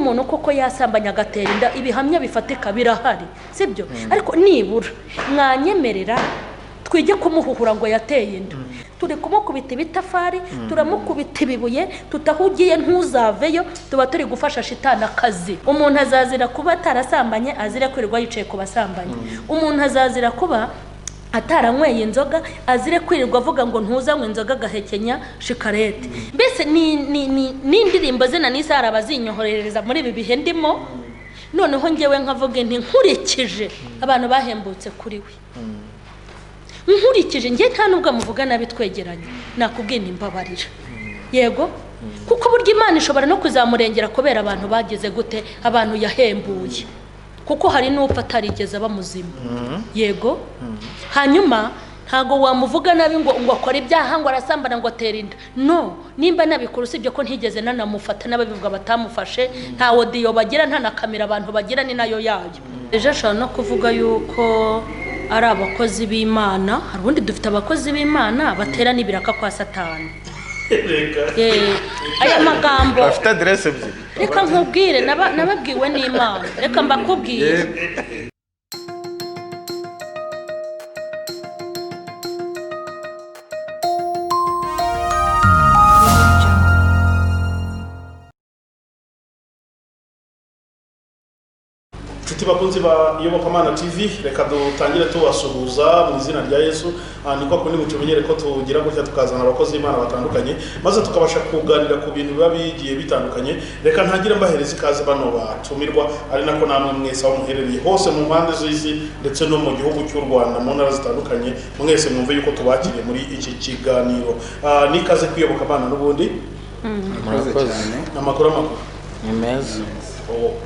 umuntu koko yasambanya agatera inda ibihamya bifatika birahari sibyo ariko nibura mwanyemerera twige kumuhuhura ngo yateye inda turi kumukubita ibitafari turamukubita ibibuye tutahugiye ntuzaveyo tuba turi gufasha shitani akazi umuntu azazira kuba atarasambanye azire kwirirwa yicaye ku basambanye umuntu azazira kuba ataranyweye inzoga azire kwirirwa avuga ngo ntuzanywe inzoga gahekenya shikarete mbese ni indirimbo zina n'isara bazinyohorereza muri ibi bihe ndimo noneho ngewe nkavuga nti nkurikije abantu bahembutse kuri we nkurikije nge nta nubwo muvuga nabi twegeranye nakubwiye nimbabarira yego kuko burya Imana ishobora no kuzamurengera kubera abantu bageze gute abantu yahembuye kuko hari n'upfa atarigeze bamuzima yego hanyuma ntago wamuvuga nabi ngo akora ibyaha ngo arasambana ngo atera inda no nimba nabikuru sibyo ko ntigeze nanamufata n'ababivuga batamufashe nta audio bagira nta na kamera abantu bagira ni nayo yayo ejo ashaka no kuvuga yuko ari abakozi b'Imana hari ubundi dufite abakozi b'Imana batera n'ibiraka kwa Satani aya magambo afite adresse ebyiri reka nkubwire nababwiwe n'Imana reka mbakubwire bakunzi ba Iyobokamana TV reka dutangire tubasuhuza mu izina rya Yesu niko kundi mutumenyere ko tugira gutya tukazana abakozi b'Imana batandukanye maze tukabasha kuganira ku bintu biba bigiye bitandukanye reka ntagire mbahereza ikaze bano batumirwa ari nako namwe mwese aho muherereye hose mu mpande z'isi ndetse no mu gihugu cy'u Rwanda mu ntara zitandukanye mwese mwumve yuko tubakiriye muri iki kiganiro nikaze kwiyobokamana n'ubundi amakuru ni meza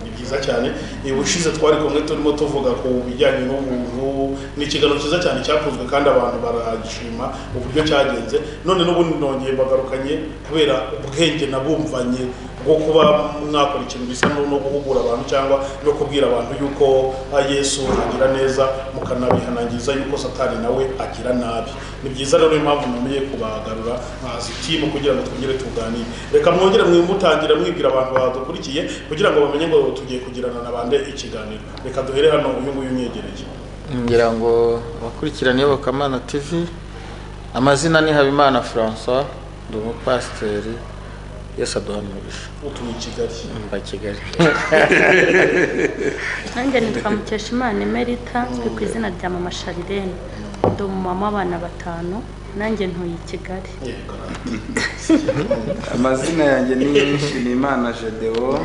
ni byiza cyane ubushize twari kumwe turimo tuvuga ku bijyanye n'ubuntu n'ikiganiro cyiza cyane cyakozwe kandi abantu baragishima uburyo cyagenze none n'ubundi nongeye bagarukanye kubera ubwenge nabumvanye bwo kuba mwakora ikintu bisa no guhugura abantu cyangwa no kubwira abantu yuko Yesu agira neza mukanabihanangiza yuko Satani nawe agira nabi ni byiza rero impamvu namenye kubagarura nkazi timu kugira ngo twongere tuganire reka mwongere mwimutangira mwibwira abantu badukurikiye kugira ngo bamenye ngo tugiye kugirana nabande ikiganiro reka duhere hano uyu nguyu unyegereje ngira ngo bakurikirane Iyobokamana TV amazina ni Habimana François ndi umupasiteri Yesu aduhanurisha utuye Kigali mba Kigali nanjye nitwa Mukeshimana Emerita ku izina rya Mama Sharirene ndi umumama w'abana 5 nanjye ntuye Kigali amazina yanjye ni Nshimiyimana Jedeo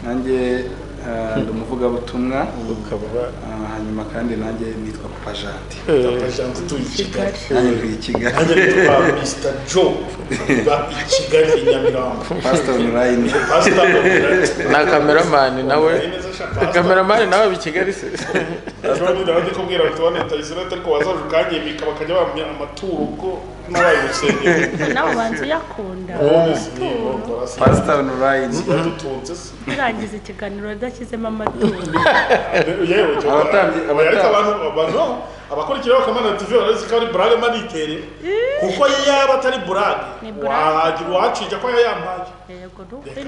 nanjye ndi umuvugabutumwa hanyuma kandi nanjye nitwa Papa Janti tuye Kigali nanjye ntuye Kigali nanjye nitwa Mr. Joe ba Kigali Nyamirambo Pastor Nuraine na cameraman nawe bi Kigali se Joe ndabandi kubwira tubone tayisira ariko wazaje ukanyimika bakajya bamya amaturo ubwo n'abayusenge nawe banzu yakunda Pastor Nuraine yadutunze irangiza ikiganiro dashyizemo amaturo yewe abantu abakurikira Iyobokamana TV barazi ko ari brage manitere kuko yaba atari brage wagira wacija ko yayampaye yego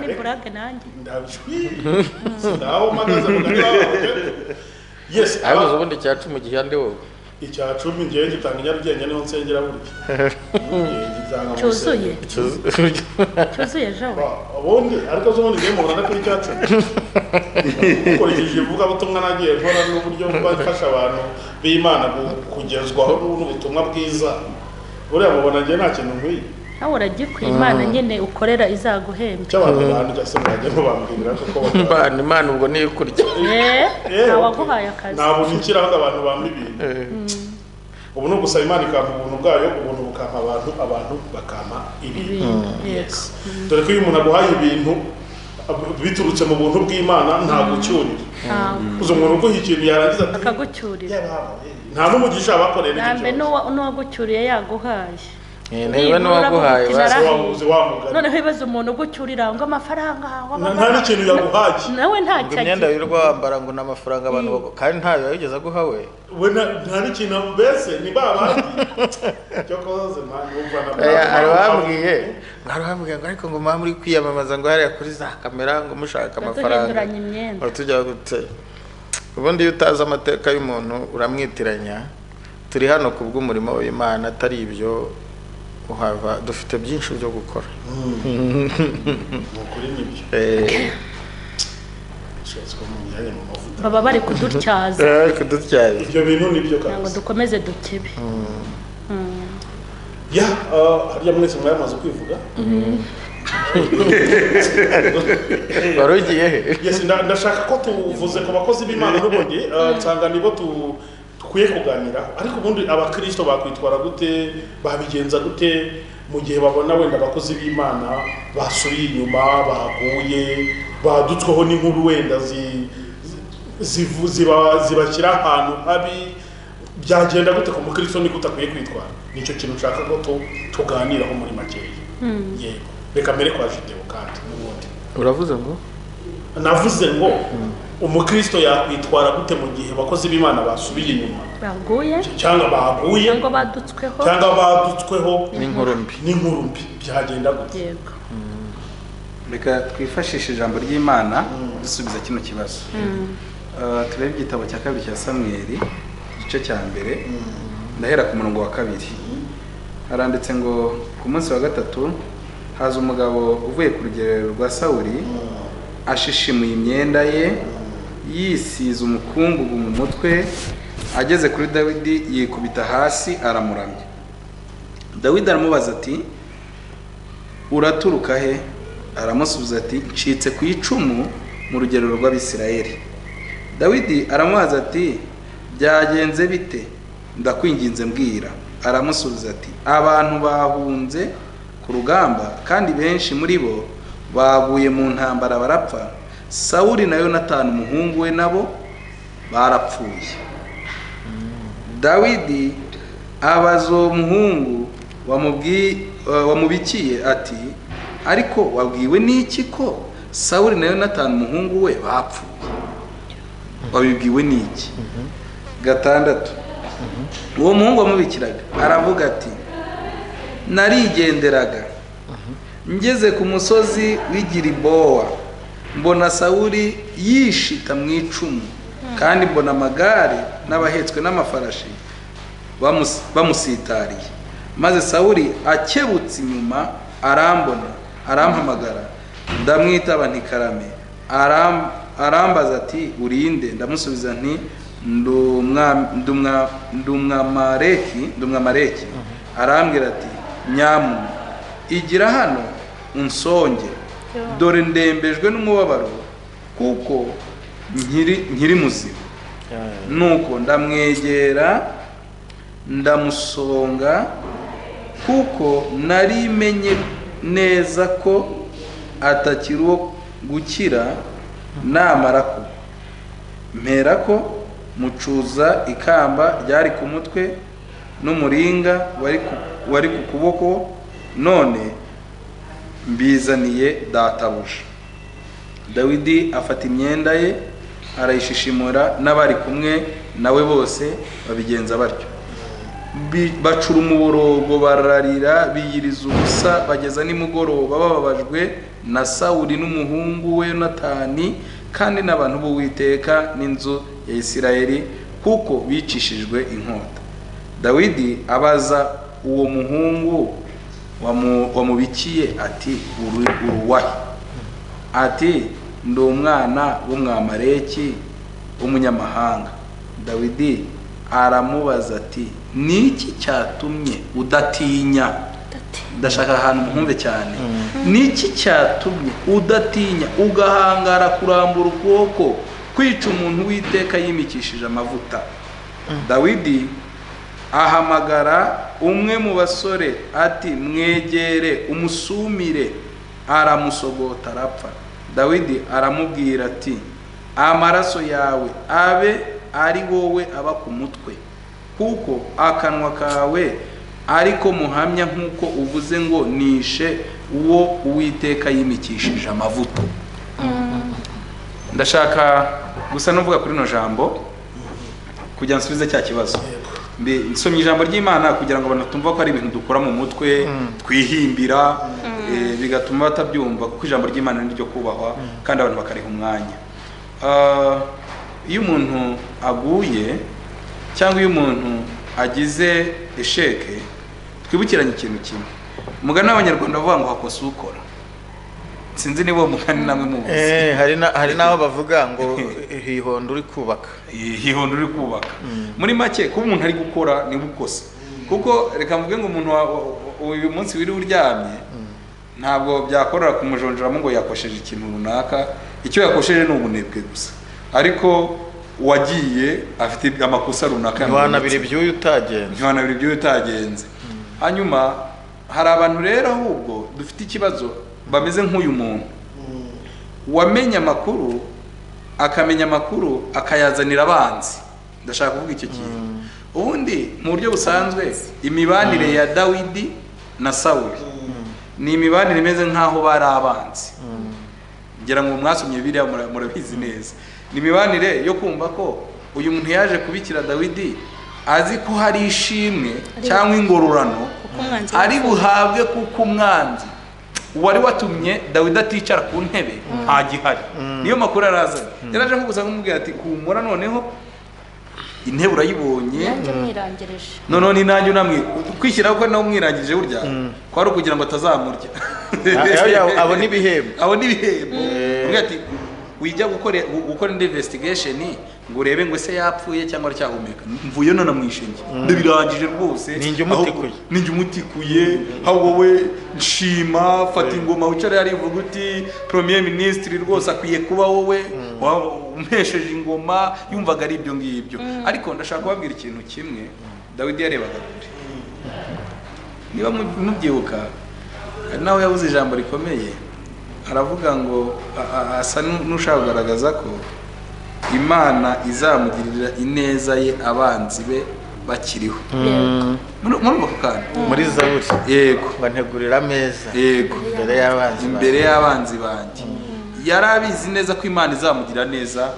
ni brage nanjye ndabishwi ndaho magaze muganga yes abazo ubundi cyacu mu gihande wowe icya 10 ngiye gitanga Nyarugenge niho nsengera buryo cyuzuye jawe ubundi ariko zo ubundi ngiye mubona ko icya 10 ukoresheje ivuga butumwa nagiye nkora n'uburyo bafasha abantu b'Imana kugezwaho n'ubutumwa bwiza uriya mubona ngiye nta kintu nkwiye nawe uragikwiye Imana nyene ukorera izaguhemba cy'abantu bantu cyase mwaje mubambwira ko Imana ubwo niyo kurya waguhaye akazi ntabwo nikiraho abantu bamwe ibintu ubu no gusaba Imana ikampa ubuntu bwayo ubuntu bukampa abantu bakampa ibintu yes dore ko iyo umuntu aguhaye ibintu biturutse mu buntu bw'Imana nta gucyurira uzo umuntu uguha ikintu yarangiza akagucyurira nta n'umugisha abakorera nambe no wagucyuriye yaguhaye niba n'uwaguhaye wabuze wamugana noneho ibibazo umuntu gucyurira ngo amafaranga nta n'ikintu yaguhaye nawe nta ngo imyenda wirirwa wambara ngo n'amafaranga abantu kandi ntayo yigeze aguha we nta n'ikintu mbese ni babandi cyo koze hari wambwiye ngo ariko ngo mama muri kwiyamamaza ngo hariya kuri za kamera ngo mushaka amafaranga tujya gute ubundi iyo utazi amateka y'umuntu uramwitiranya turi hano kubw'umurimo w'Imana atari ibyo uhava dufite byinshi byo gukora nukuri nibyo baba bari kudutyaza ibyo bintu nibyo ngo dukomeze dukebe ya hariya mwese mwamaze kwivuga warugiye he yes ndashaka ko tuvuze ku bakozi b'Imana n'ubundi nsanga nibo tukwiye kuganira ariko ubundi abakristo bakwitwara gute babigenza gute mu gihe babona wenda abakozi b'Imana basubiye inyuma baguye badutsweho n'inkuru wenda zibashyira ahantu habi byagenda gute ku mukristo ni gutakwiye kwitwara nicyo kintu nshaka ko tuganiraho muri makeya yego reka mbere kwa Jideo kandi n'ubundi uravuze ngo navuze ngo umukristo yakwitwara gute mu gihe abakozi b'Imana basubiye inyuma baguye cyangwa baguye ngo badutsweho n'inkuru mbi byagenda gute yego reka twifashishe ijambo ry'Imana dusubiza kino kibazo turebe igitabo cya 2 cya Samweli igice cya mbere ndahera ku murongo wa 2 haranditse ngo ku munsi wa 3 haza umugabo uvuye ku rugerero rwa Sawuli ashishimuye imyenda ye yisize umukungugu mu mutwe ageze kuri Dawidi yikubita hasi aramuramya Dawidi aramubaza ati uraturuka he aramusubiza ati ncitse ku icumu mu rugerero rw'Abisirayeli Dawidi aramubaza ati byagenze bite ndakwinginze mbwira aramusubiza ati abantu bahunze ku rugamba kandi benshi muri bo baguye mu ntambara barapfa Sawuli na Yonatani umuhungu we nabo barapfuye Dawidi abaza uwo muhungu wamubikiye ati ariko wabwiwe n'iki ko Sawuli na Yonatani umuhungu we bapfuye wabibwiwe n'iki 6 uwo muhungu wamubikiraga aravuga ati narigenderaga ngeze ku musozi w'Igilibowa mbona Sawuli yishita mu icumu kandi mbona amagare n'abahetswe n'amafarashi bamusitariye maze Sawuli akebutse inyuma arambona arampamagara ndamwitaba nti karame arambaza ati urinde ndamusubiza nti ndumwamareki arambwira ati nyamu igira hano unsonge dore ndembejwe n'umubabaro kuko nkiri muzima nuko ndamwegera ndamusonga kuko narimenye neza ko atakiriho gukira namara kugwa mpera ko mucuza ikamba ryari ku mutwe n'umuringa wari ku kuboko none mbizaniye databuja Dawidi afata imyenda ye arayishishimura n'abari kumwe nawe bose babigenza batyo bacura umuborogo bararira biyiriza ubusa bageza nimugoroba bababajwe na Sawuli n'umuhungu we Yonatani kandi n'abantu b'Uwiteka n'inzu ya Isirayeli kuko bicishijwe inkota Dawidi abaza uwo muhungu wamubikiye ati uruwahe ati ndi umwana w'umwamareki w'umunyamahanga Dawidi aramubaza ati niki cyatumye udatinya ndashaka ahantu muhumve cyane niki cyatumye udatinya ugahangara kurambura ukuboko kwica umuntu w'Iteka yimikishije amavuta Dawidi ahamagara umwe mu basore ati mwegere umusumire aramusogota arapfa Dawidi aramubwira ati amaraso yawe abe ari wowe aba ku mutwe kuko akanwa kawe ariko muhamya nk'uko uvuze ngo nishe uwo Uwiteka yimikishije amavuta. Ndashaka gusa nuvuga kuri no jambo kugira nsubize cya kibazo. Nsomye ijambo ry'Imana kugira ngo abantu tumva ko ari ibintu dukora mu mutwe twihimbira bigatuma batabyumva, kuko ijambo ry'Imana ni ryo kubahwa kandi abantu bakariha umwanya. Iyo umuntu aguye cyangwa iyo umuntu agize esheke, twibukiranye ikintu kimwe. Umugani w'Abanyarwanda bavuga ngo hakosa ukora. Sinzi niba umugani namwe muzi. Hari naho bavuga ngo hihondo uri kubaka. Hihondo uri kubaka. Muri make kuba umuntu ari gukora ni gukosa. Kuko reka mvuge ngo umuntu uyu munsi wiri uryamye ntabwo byakorera kumujonjoramo ngo yakosheje ikintu runaka. Icyo yakosheje ni ubunebwe gusa. Ariko wagiye afite amakosa runaka. Ntiwanabira ibyuyu utagenze. Hanyuma hari abantu rero ahubwo dufite ikibazo bameze nk'uyu muntu wamenya amakuru, akamenya amakuru akayazanira abanzi. Ndashaka kuvuga icyo kintu. Ubundi mu buryo busanzwe imibanire ya Dawidi na Sawuli ni imibanire imeze nk'aho bari abanzi. Ngira ngo mwasomye Bibiliya murabizi neza. Ni imibanire yo kumva ko uyu muntu yaje kubikira Dawidi azi ko hari ishimwe cyangwa ingororano ari buhabwe kuko umwanzi wari watumye Dawidi aticara ku ntebe nta gihari. Niyo makuru arazanye. Yaraje nko gusa kumubwira ati kumura noneho intebe urayibonye none ni nanjye unamwe kwishyiraho ko nawe umwirangije burya ko ari ukugira ngo atazamurya. Abona ibihembo uvuga ati wijya gukora investigation ngo urebe ngo se yapfuye cyangwa aracyahumeka. Mvuye none namwishinge ndabirangije rwose. Ninjye umutikuye aho wowe nshima fata ingoma wicara yari ivuga uti premier ministre rwose akwiye kuba wowe umpesheje ingoma. Yumvaga ari ibyo ngibyo. Ariko ndashaka kubabwira ikintu kimwe. Dawidi yarebaga kure. Niba mubyibuka nawe yavuze ijambo rikomeye, aravuga ngo asa n'ushaka kugaragaza ko Imana izamugirira ineza ye abanzi be bakiriho. Murumva ko kandi muri Zaburi yego bantegurira ameza yego imbere y'abanzi banjye. Yarabizi neza ko Imana izamugira neza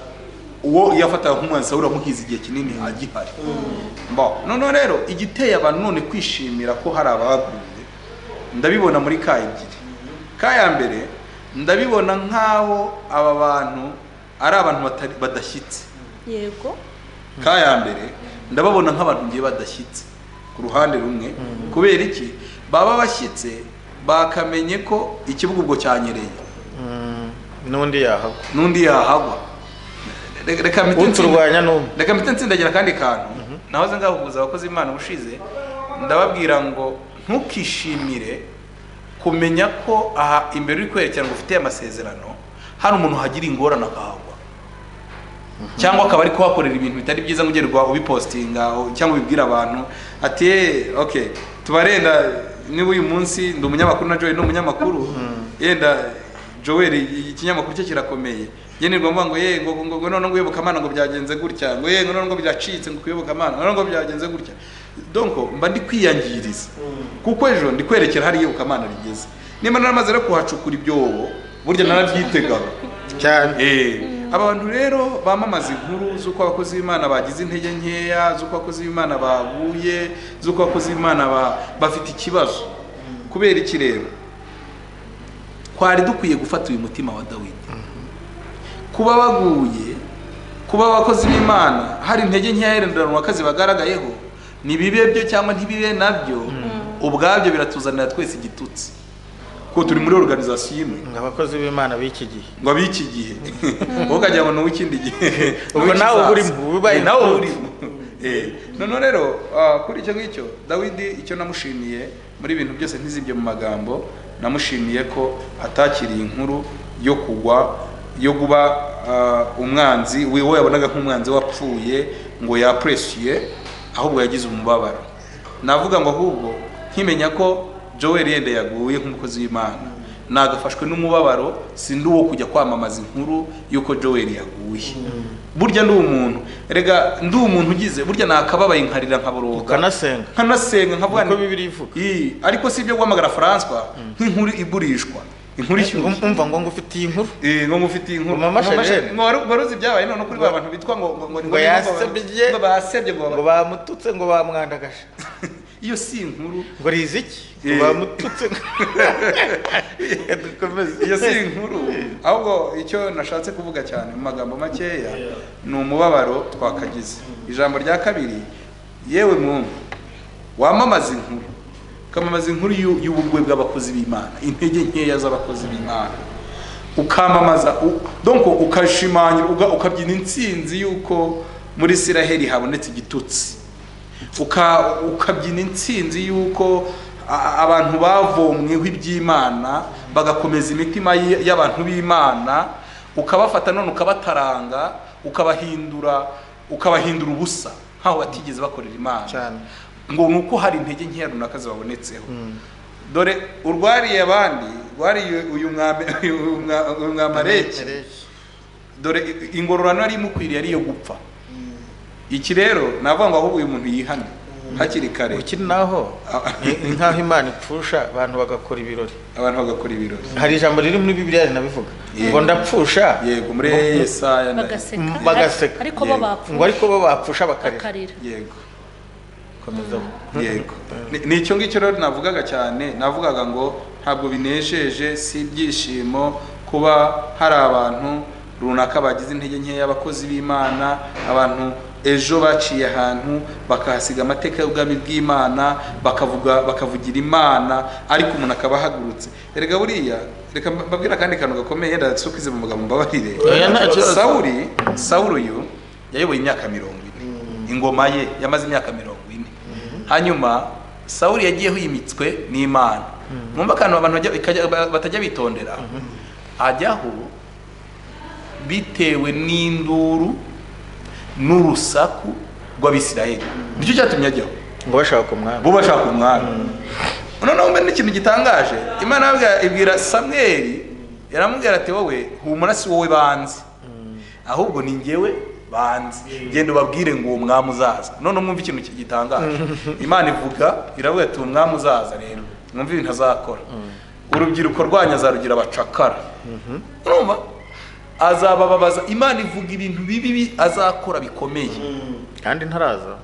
uwo yafataga nk'umwanzi Sawuli amuhize igihe kinini agihari. None rero igiteye abantu none kwishimira ko hari abaguye ndabibona muri ka ebyiri. Ka ya mbere ndabibona nk'aho aba bantu ari abantu badashyitse. Yego. Ka ya mbere ndababona nk'abantu ngiye badashyitse ku ruhande rumwe. Kubera iki? Baba bashyitse bakamenye ko ikibuga ubwo cyanyereye. Nundi yahagwa. Reka mpite nsindagira kandi kantu. Nahoze ngahuguza abakozi Imana ubushize ndababwira ngo ntukishimire kumenya ko aha imbere uri kwerekana ngo ufite amasezerano hari umuntu hagira ingorane akahagwa, cyangwa akaba ari kuhakorera ibintu bitari byiza ngo ugerwa ubipostinga cyangwa ubibwira abantu ati okay tubarenda niba uyu munsi ndi umunyamakuru na Joel ni umunyamakuru yenda Joel ikinyamakuru cye kirakomeye yenirwa mvuga ngo ngo none ngo uyoboka Imana ngo byagenze gutya ngo none ngo byacitse ngo kuyoboka Imana none ngo byagenze gutya. Donc mba ndi kwiyangiriza kuko ejo ndi kwerekera hari iyoboka Imana rigeze. Niba naramaze rero kuhacukura ibyobo burya narabyitegaga cyane. Abantu rero bamamaza inkuru z'uko abakozi b'Imana bagize intege nkeya, z'uko abakozi b'Imana baguye, z'uko abakozi b'Imana bafite ikibazo. Kubera iki rero kwari dukwiye gufata uyu mutima wa Dawidi. Kuba baguye, kuba abakozi b'Imana hari intege nkeya yerendanwa akazi bagaragayeho, ni bibe byo cyangwa ntibibe nabyo, ubwabyo biratuzanira twese igitutsi. Ko turi muri organisation imwe abakozi b'Imana b'iki gihe ngo b'iki gihe ukajya ngo no ikindi gihe ubwo nawe uri bubaye nawe uri none rero kuri icyo ngicyo Dawidi icyo namushimiye muri ibintu byose ntizibye mu magambo, namushimiye ko atakiriye inkuru yo kugwa yo kuba umwanzi we yabonaga nk'umwanzi wapfuye ngo yapreciye, ahubwo yagize umubabaro. Navuga ngo ahubwo nkimenya ko Joel yende yaguye nk'umukozi w'Imana, nagafashwe n'umubabaro sindi uwo kujya kwamamaza inkuru yuko Joel yaguye burya ndi umuntu erega ndi umuntu ugize burya nakababaye nkarira nkaboroga nkanasenga nkavuga niko Bibiri ivuga ariko si ibyo guhamagara François nk'inkuru igurishwa inkuru ishyushye umva ngo ngufitiye inkuru ngo ngufitiye inkuru mama Sharene baruzi byabaye none kuri abantu bitwa ngo yasebye ngo basebye ngo bamututse ngo bamwandagaje iyo si inkuru ngo riziki ngo bamututse iyo si inkuru ahubwo icyo nashatse kuvuga cyane mu magambo makeya ni umubabaro twakagize ijambo rya kabiri yewe muntu wamamaza inkuru ukamamaza inkuru y'ubugwe bw'abakozi b'Imana intege nkeya z'abakozi b'Imana ukamamaza donc ukashimangira ukabyina intsinzi yuko muri Isiraheli habonetse igitutsi ukabyina intsinzi yuko abantu bavomweho iby'Imana bagakomeza imitima y'abantu b'Imana ukabafata none ukabataranga ukabahindura ubusa nkaho batigeze bakorera Imana cyane ngo nuko hari intege nkeya runaka zabonetseho dore urwariye abandi wariye uyu mwamareki dore ingororano ari mukwiriye ariyo gupfa iki rero navuga ngo ahubwo uyu muntu yihane hakiri kare ukiri naho nkaho Imana ipfusha abantu bagakora ibirori hari ijambo riri muri Bibiliya rinabivuga ngo ndapfusha yego muri Yesaya bagaseka ariko bo bapfusha bakarira yego yego ni icyo ngicyo rero navugaga cyane navugaga ngo ntabwo binejeje si ibyishimo kuba hari abantu runaka bagize intege nkeya y'abakozi b'Imana abantu ejo baciye ahantu bakahasiga amateka y'ubwami bw'Imana bakavugira Imana ariko umuntu akaba ahagurutse erega buriya reka mbabwira kandi kantu gakomeye yenda sokwize mu magambo mbabarire Sawuli uyu yayoboye imyaka 40 ingoma ye yamaze imyaka 40 hanyuma Sawuli yagiyeho yimitswe n'Imana mwumva kantu abantu batajya bitondera ajyaho bitewe n'induru n'urusaku rw'Abisiraheli nicyo cyatumye ajyaho ngo bashaka umwami noneho mbe n'ikintu gitangaje Imana ibwira Samweli yaramubwira ati wowe humura si wowe banzi ahubwo ni njyewe banzi genda ubabwire ngo uwo mwami uzaza none mwumva ikintu gitangaje Imana ivuga iravuga ati uwo mwami uzaza rero mwumva ibintu azakora urubyiruko rwanyu azarugira abacakara urumva azabababaza Imana ivuga ibintu bibi azakora bikomeye kandi ntaraza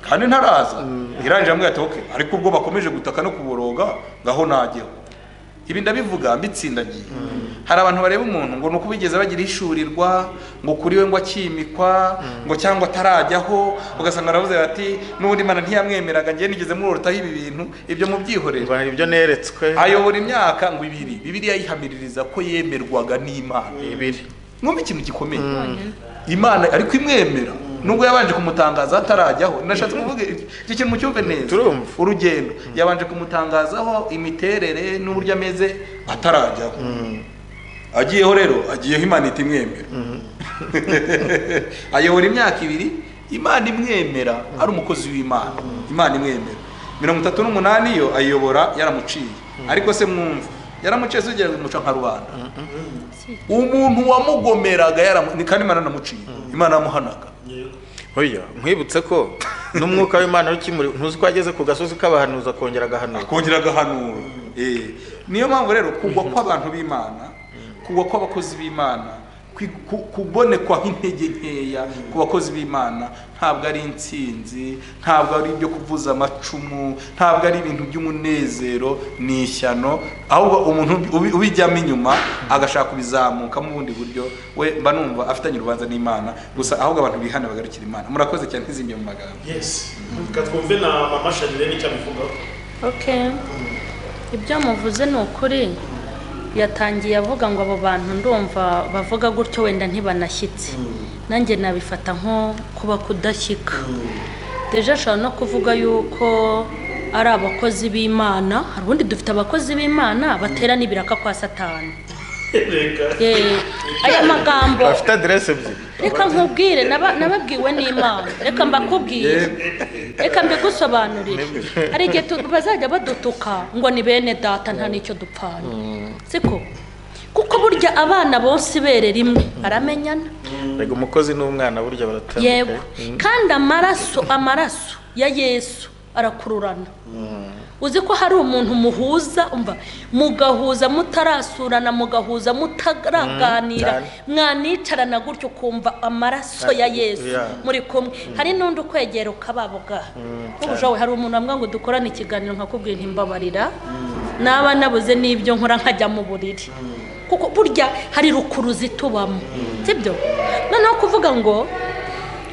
irangije amwe ati okay ariko ubwo bakomeje gutaka no kuboroga ngaho najyeho ibi ndabivuga mbitsindagiye hari abantu bareba umuntu ngo nuko bigeze bagira ishurirwa ngo kuri we ngo akimikwa ngo cyangwa atarajyaho ugasanga aravuze ati n'ubundi Imana ntiyamwemeraga ngiye nigeze murortaho ibi bintu ibyo mubyihorera ngo ibyo neretswe ayobora imyaka ngo 2 Bibiliya yihamiririza ko yemerwaga n'Imana 2 mwumva ikintu gikomeye Imana ariko imwemera nubwo yabanje kumutangaza atarajyaho nashatse kuvuga iki kintu mu cyumve neza urugendo yabanje kumutangazaho imiterere n'uburyo ameze atarajyaho agiyeho rero agiyeho Imana itimwemera ayobora imyaka 2 Imana imwemera ari umukozi w'Imana Imana imwemera 38 yo ayobora yaramuciye ariko se mwumva yaramuciye zugera umuca nka rubanda umuntu wamugomeraga kandi Imana namuciye Imana yamuhanaga hoya nkwibutse ko n'umwuka w'Imana ukimuri ntuzi ko ageze ku gasozi k'abahanuza akongera agahanura niyo mpamvu rero kugwa kw'abantu b'Imana kugwa kw'abakozi b'Imana kubonekwa nk'intege nkeya ku bakozi b'Imana ntabwo ari intsinzi ntabwo ari ibyo kuvuza amacumu ntabwo ari ibintu by'umunezero ni ishyano ahubwo umuntu ubijyamo inyuma agashaka kubizamuka mu bundi buryo we mba numva afitanye urubanza n'Imana gusa ahubwo abantu bihana bagarukira Imana murakoze cyane ntizimye mu magambo twumve na mama Sharene nicyo abivuga ibyo muvuze ni ukuri yatangiye avuga ngo abo bantu ndumva bavuga gutyo wenda ntibanashyitse nanjye nabifata nko kuba kudashyika deje ashobora no kuvuga yuko ari abakozi b'Imana hari ubundi dufite abakozi b'Imana batera n'ibiraka kwa Satani aya magambo afite adresse ebyiri reka nkubwire nababwiwe n'Imana reka mbakubwire reka mbigusobanurire hari igihe bazajya badutuka ngo ni bene data nta n'icyo dupfanye siko kuko burya abana bose ibere rimwe aramenyana. Rego umukozi n'umwana burya baratandukanye. Yego, kandi amaraso ya Yesu arakururana. Uzi ko hari umuntu muhuza umva mugahuza mutarasurana mugahuza mutaraganira mwanicarana gutyo kumva amaraso ya Yesu muri kumwe. Hari n'undi ukwegera ukababuga ubushawe. Hari umuntu amwe ngo dukorane ikiganiro nkakubwira ntimbabarira naba nabuze n'ibyo nkora nkajya mu buriri, kuko burya hari rukuruzi tubamo, sibyo? Noneho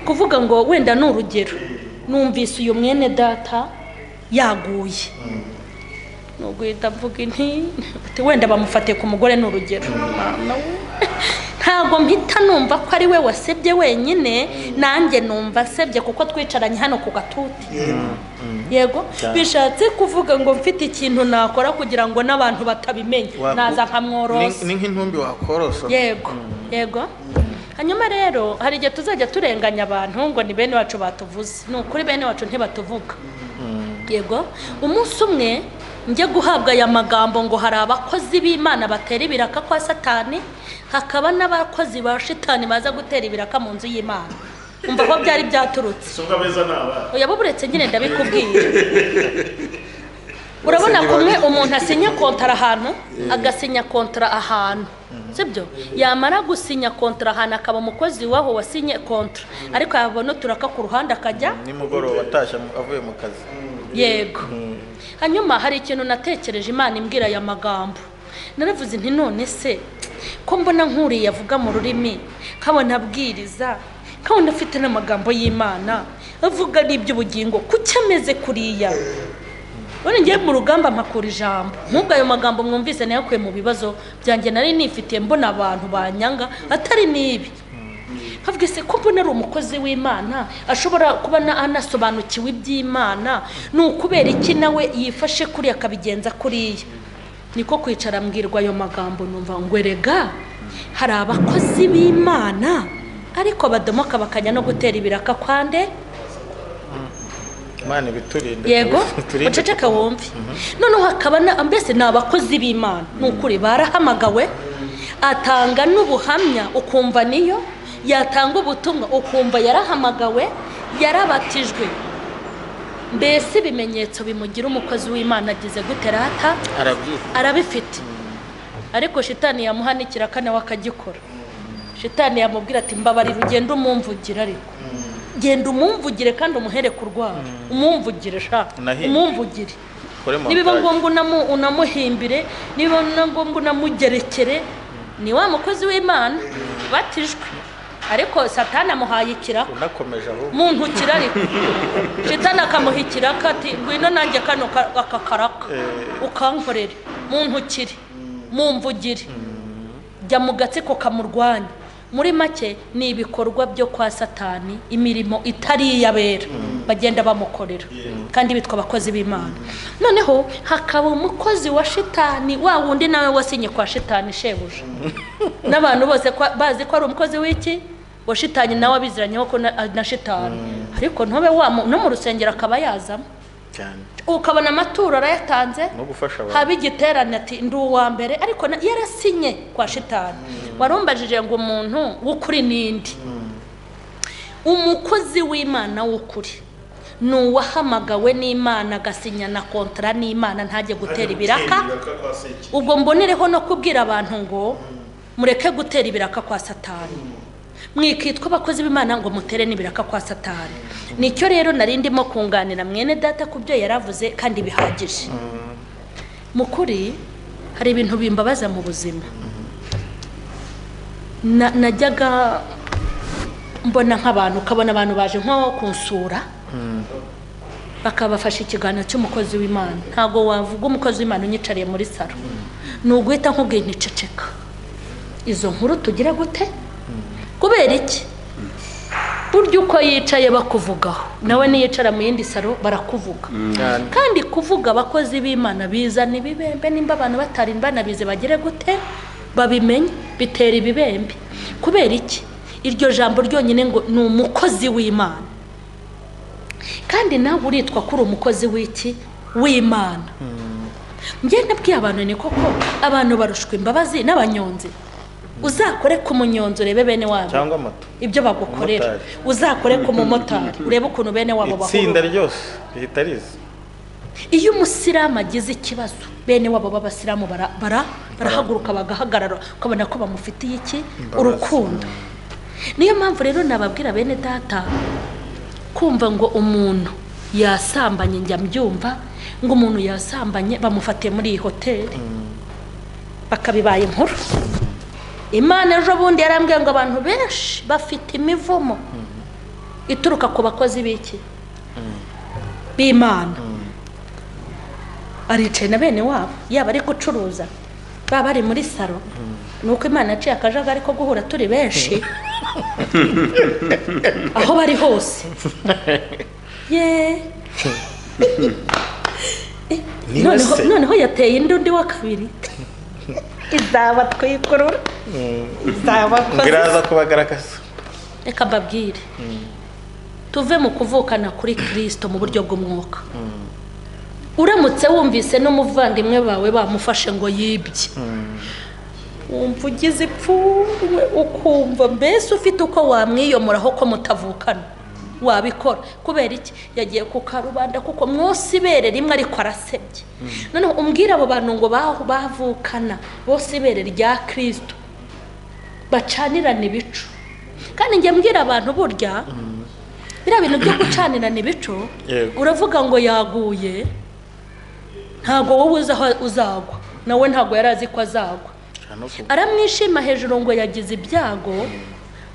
kuvuga ngo wenda n'urugero numvise uyu mwene data yaguye, nuguhita mvuga nti wenda bamufatiye ku mugore n'urugero, ntago mpita numva ko ari we wasebye wenyine, nanjye numva asebye kuko twicaranye hano ku gatuti. Yego, bishatse kuvuga ngo mfite ikintu nakora kugira ngo n'abantu batabimenya, naza nkamworosa. Ni nk'intumbi wakorosa. Yego. Hanyuma rero hari igihe tuzajya turenganya abantu ngo ni bene wacu batuvuze. Ni ukuri bene wacu ntibatuvuga. Yego, umunsi umwe njye guhabwa aya magambo ngo hari abakozi b'Imana batera ibiraka kwa Satani, hakaba n'abakozi ba Shitani baza gutera ibiraka mu nzu y'Imana. Umva ko byari byaturutse. Songa beza naba. Oya buburetse nyine ndabikubwira. Urabona kumwe umuntu asinya kontra ahantu agasinya kontra ahantu, sibyo? Yamara gusinya kontra ahantu akaba umukozi waho wasinye kontra, ariko yabona turaka ku ruhande akajya nimugoroba atashya avuye mu kazi. Yego. Hanyuma hari ikintu natekereje Imana imbwira aya magambo. Naravuze nti none se ko mbona nkuri yavuga mu rurimi kabona abwiriza kabona afite n'amagambo y'Imana avuga n'iby'ubugingo kucyameze kuriya. Bone ngiye mu rugamba mpakura ijambo nk'ubwo ayo magambo mwumvise nayakuye mu bibazo byanjye nari nifitiye mbona abantu banyanga atari nibi. Havuga se ko mbona ari umukozi w'Imana ashobora kuba anasobanukiwe iby'Imana, n'ukubera iki nawe yifashe kuri akabigenza kuriya. Niko kwicara mbwirwa ayo magambo numva ngo erega hari abakozi b'Imana ariko badomoka bakajya no gutera ibiraka kwande. Imana biturinde. Yego, uceceka wumve. Noneho hakaba mbese n'abakozi b'Imana n'ukuri barahamagawe, atanga n'ubuhamya ukumva niyo, yatanga ubutumwa ukumva yarahamagawe, yarabatijwe. Mbese ibimenyetso bimugira umukozi w'Imana agize guterata arabifite. Ariko Shitani yamuhanikira kane wakagikora. Shitani yamubwira ati mbabarira ugenda umumvugira, ariko genda umumvugire kandi umuhere kurwara. Umumvugire sha umumvugire. Nibiba ngombwa unamuhimbire, nibiba ngombwa unamugerekere. Ni wa mukozi w'Imana batijwe, ariko Satani amuhaye ikiraka unakomeje aho muntu kirariko. Shitani akamuhikira kati ngwino nanjye kano akakaraka ukankorere muntu kiri mumvugire, jya mu gatsiko kamurwanya. Muri make ni ibikorwa byo kwa Satani, imirimo itari iyabera bagenda bamukorera kandi bitwa abakozi b'Imana. Noneho hakaba umukozi wa Shitani, wa wundi nawe wasinye kwa Shitani shebuja. N'abantu bose bazi ko ari umukozi w'iki wa Shitani, nawe abiziranyeho ko na Shitani. Ariko ntobe no mu rusengero akaba yazamo cyane, ukabona amaturo arayatanze no gufasha abantu, haba igiterane ati ndi uwa mbere, ariko yarasinye kwa Shitani. Warumbajije ngo umuntu w'ukuri nindi? Umukozi w'Imana w'ukuri n'uwahamagawe n'Imana agasinya na kontra n'Imana, ntajye gutera ibiraka. Ubwo mbonereho no kubwira abantu ngo mureke gutera ibiraka kwa Satani, mwikitwa abakozi b'Imana ngo mutere n'ibiraka kwa Satani. Nicyo rero nari ndimo kunganira mwene data kubyo yaravuze kandi bihagije. Mukuri hari ibintu bimbabaza mu buzima. Najyaga mbona nk'abantu, ukabona abantu baje nko kunsura bakabafasha ikiganiro cy'umukozi w'Imana. Ntago wavuga umukozi w'Imana unyicariye muri saro, nuguhita nkubwiye nticeceka izo nkuru tugira gute. Kubera iki? Buryo uko yicaye bakuvugaho, nawe niyicara mu yindi saro barakuvuga. Kandi kuvuga abakozi b'Imana bizana ibibembe, nimba abantu batari banabize bagire gute babimenye, bitera ibibembe. Kubera iki? Iryo jambo ryonyine ngo ni umukozi w'Imana, kandi nawe uritwa kuri umukozi w'iki w'Imana. njye nabwiye abantu ni koko abantu barushwa imbabazi n'abanyonzi. Uzakore ku munyonzi urebe bene wabo cyangwa moto ibyo bagukorera, uzakore ku mumotari urebe ukuntu bene wabo bahura. Itsinda ryose rihita riza. Iyo umusiramu agize ikibazo bene wabo b'abasiramu barahaguruka bagahagarara, ukabona ko bamufitiye iki urukundo. Niyo mpamvu rero nababwira bene data, kumva ngo umuntu yasambanye, njya mbyumva ngo umuntu yasambanye bamufatiye muri iyi hoteli bakabibaye inkuru. Imana ejo bundi yarambwiye ngo abantu benshi bafite imivumo ituruka ku bakozi b'iki b'Imana. Aricaye na bene wabo, yaba ari gucuruza, baba bari muri salo, nuko Imana yaciye akajagari ko guhura turi benshi aho bari hose. Noneho yateye undi wa kabiri izaba twikurura, izaba iraza kubagaragaza. Reka mbabwire, tuve mu kuvukana kuri Kristo mu buryo bw'umwuka. Uramutse wumvise n'umuvandimwe bawe bamufashe ngo yibye, wumva ugize ipfunwe, ukumva mbese ufite uko wamwiyomoraho ko mutavukana, wabikora. Kubera iki? Yagiye ku karubanda kuko mwose ibere rimwe ariko arasebye. Noneho umbwira abo bantu ngo bavukana bose ibere rya Kristo bacanirana ibicu. Kandi njye mbwira abantu burya biriya bintu byo gucanirana ibicu, uravuga ngo yaguye, ntago wowe uzagwa, nawe ntago yarazi ko azagwa. Aramwishima hejuru ngo yagize ibyago,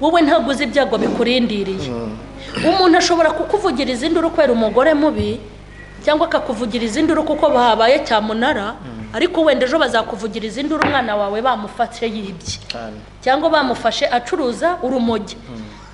wowe ntago uzi ibyago bikurindiriye. Umuntu ashobora kukuvugiriza induru kwera umugore mubi, cyangwa akakuvugiriza induru kuko bahabaye cyamunara, ariko wenda ejo bazakuvugiriza induru umwana wawe bamufashe yibye, cyangwa bamufashe acuruza urumogi.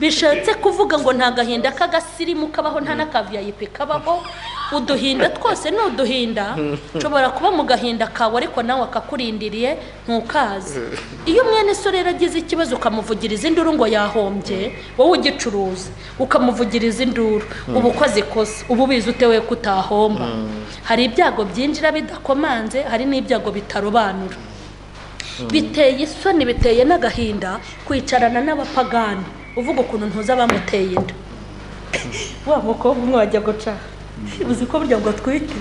Bishatse kuvuga ngo nta gahinda k'agasirimu kabaho, nta n'akaviyayipi kabaho. Uduhinda twose n'uduhinda, nshobora kuba mu gahinda kawe ariko nawe akakurindiriye ntukazi. Iyo mwene so rero agize ikibazo ukamuvugiriza induru ngo yahombye, wowe ugicuruza ukamuvugiriza induru, uba ukoze ikosa, uba ubizi utewe kutahomba. Hari ibyago byinjira bidakomanze, hari n'ibyago bitarobanura. Biteye isoni, biteye n'agahinda kwicarana n'abapagani uvuga ukuntu ntuza bamuteye inda. Wa mukobwa umwe wajya guca, uzi ko burya ngo twite.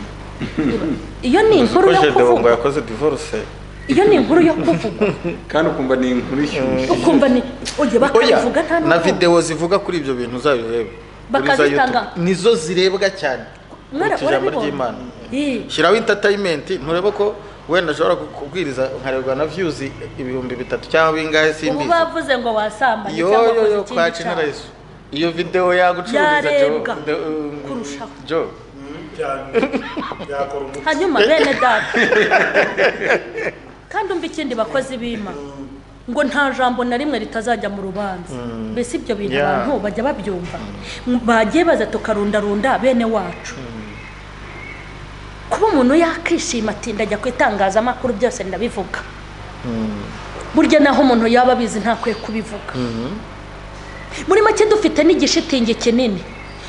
Iyo ni inkuru yo kuvuga ngo yakoze divorce. Iyo ni inkuru yo kuvuga kandi ukumva ni inkuru ishyushye, ukumva ni oye bakavuga nta na video zivuga kuri ibyo bintu uzabirebe, bakazitanga nizo zirebwa cyane ijambo ry'Imana. Shyiraho entertainment, nturebe ko wenda ashobora kubwiriza nkarebwa na views 3,000 cyangwa bingahe simbizi. Ubu bavuze ngo wasambanye cyangwa yo kwa Chinara Yesu. Iyo video yagucururiza Jo yakora umuti. Hanyuma bene data, kandi umva ikindi bakozi b'Imana, ngo nta jambo na rimwe ritazajya mu rubanza. Mbese ibyo bintu abantu bajya babyumva, bagiye baza tukarundarunda bene wacu. Kuba umuntu yakishima ati ndajya kwitangaza amakuru byose ndabivuga, burya naho umuntu yaba abizi ntakwiye kubivuga. Muri make dufite n'igishitingi kinini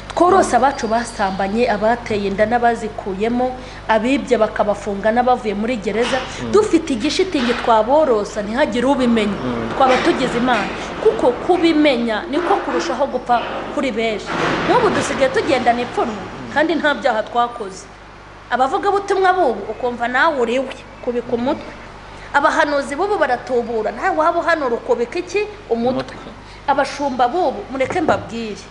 tworose abacu basambanye, abateye inda n'abazikuyemo, abibye bakabafunga n'abavuye muri gereza. Dufite igishitingi twaborosa ntihagire ubimenya, twaba tugize Imana. Kuko kubimenya niko kurushaho gupfa kuri benshi. N'ubu dusigaye tugendana ipfunwe kandi nta byaha twakoze. Abavuga butumwa bubu ukumva nawe uriwe kubika umutwe. Abahanuzi bubu baratubura, nawe waba uhanura ukubika iki umutwe. Abashumba bubu mureke mbabwire,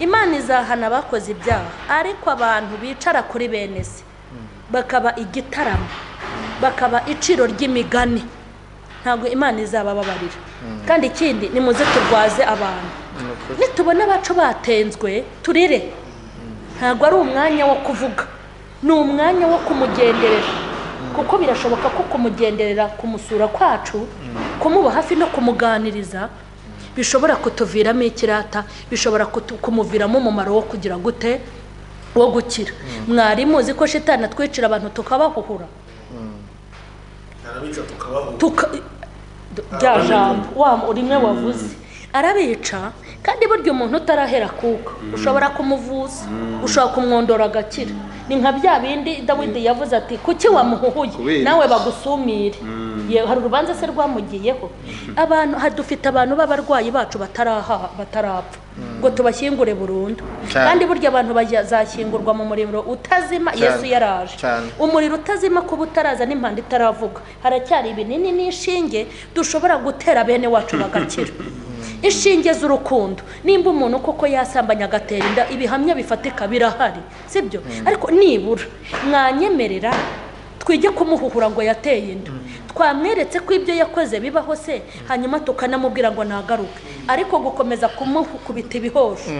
Imana izahana abakoze ibyaha, ariko abantu bicara kuri bene se bakaba igitaramo, bakaba iciro ry'imigani, ntabwo Imana izabababarira. Kandi ikindi nimuze turwaze abantu, nitubona abacu batenzwe turire. Ntabwo ari umwanya wo kuvuga, ni umwanya wo kumugenderera, kuko birashoboka ko kumugenderera, kumusura kwacu, kumuba hafi no kumuganiriza bishobora kutuviramo ikirata, bishobora kumuviramo umumaro wo kugira gute, wo gukira. Mwari muzi ko shitani atwicira abantu tukabahuhura, arabica tukabahuhura. Bya jambo wa rimwe wavuze arabica kandi burya umuntu utarahera kuka ushobora kumuvuza ushobora kumwondora agakira. ni nka bya bindi Dawidi yavuze ati kuki wamuhuhuye nawe bagusumire. hari urubanza se rwamugiyeho. dufite abantu b'abarwayi bacu batarapfa ngo tubashyingure burundu, kandi burya abantu bazashyingurwa mu muriro utazima Yesu yaraje. Umuriro utazima kuba utaraza n'impanda itaravuga, haracyari ibinini n'ishinge dushobora gutera bene wacu bagakira. Ishinge z'urukundo, nimba umuntu koko yasambanya agatera inda, ibihamya bifatika birahari, sibyo? Ariko nibura mwanyemerera twige kumuhuhura ngo yateye inda, twamweretse ko ibyo yakoze bibaho se, hanyuma tukanamubwira ngo nagaruke. Ariko gukomeza kumukubita ibihosho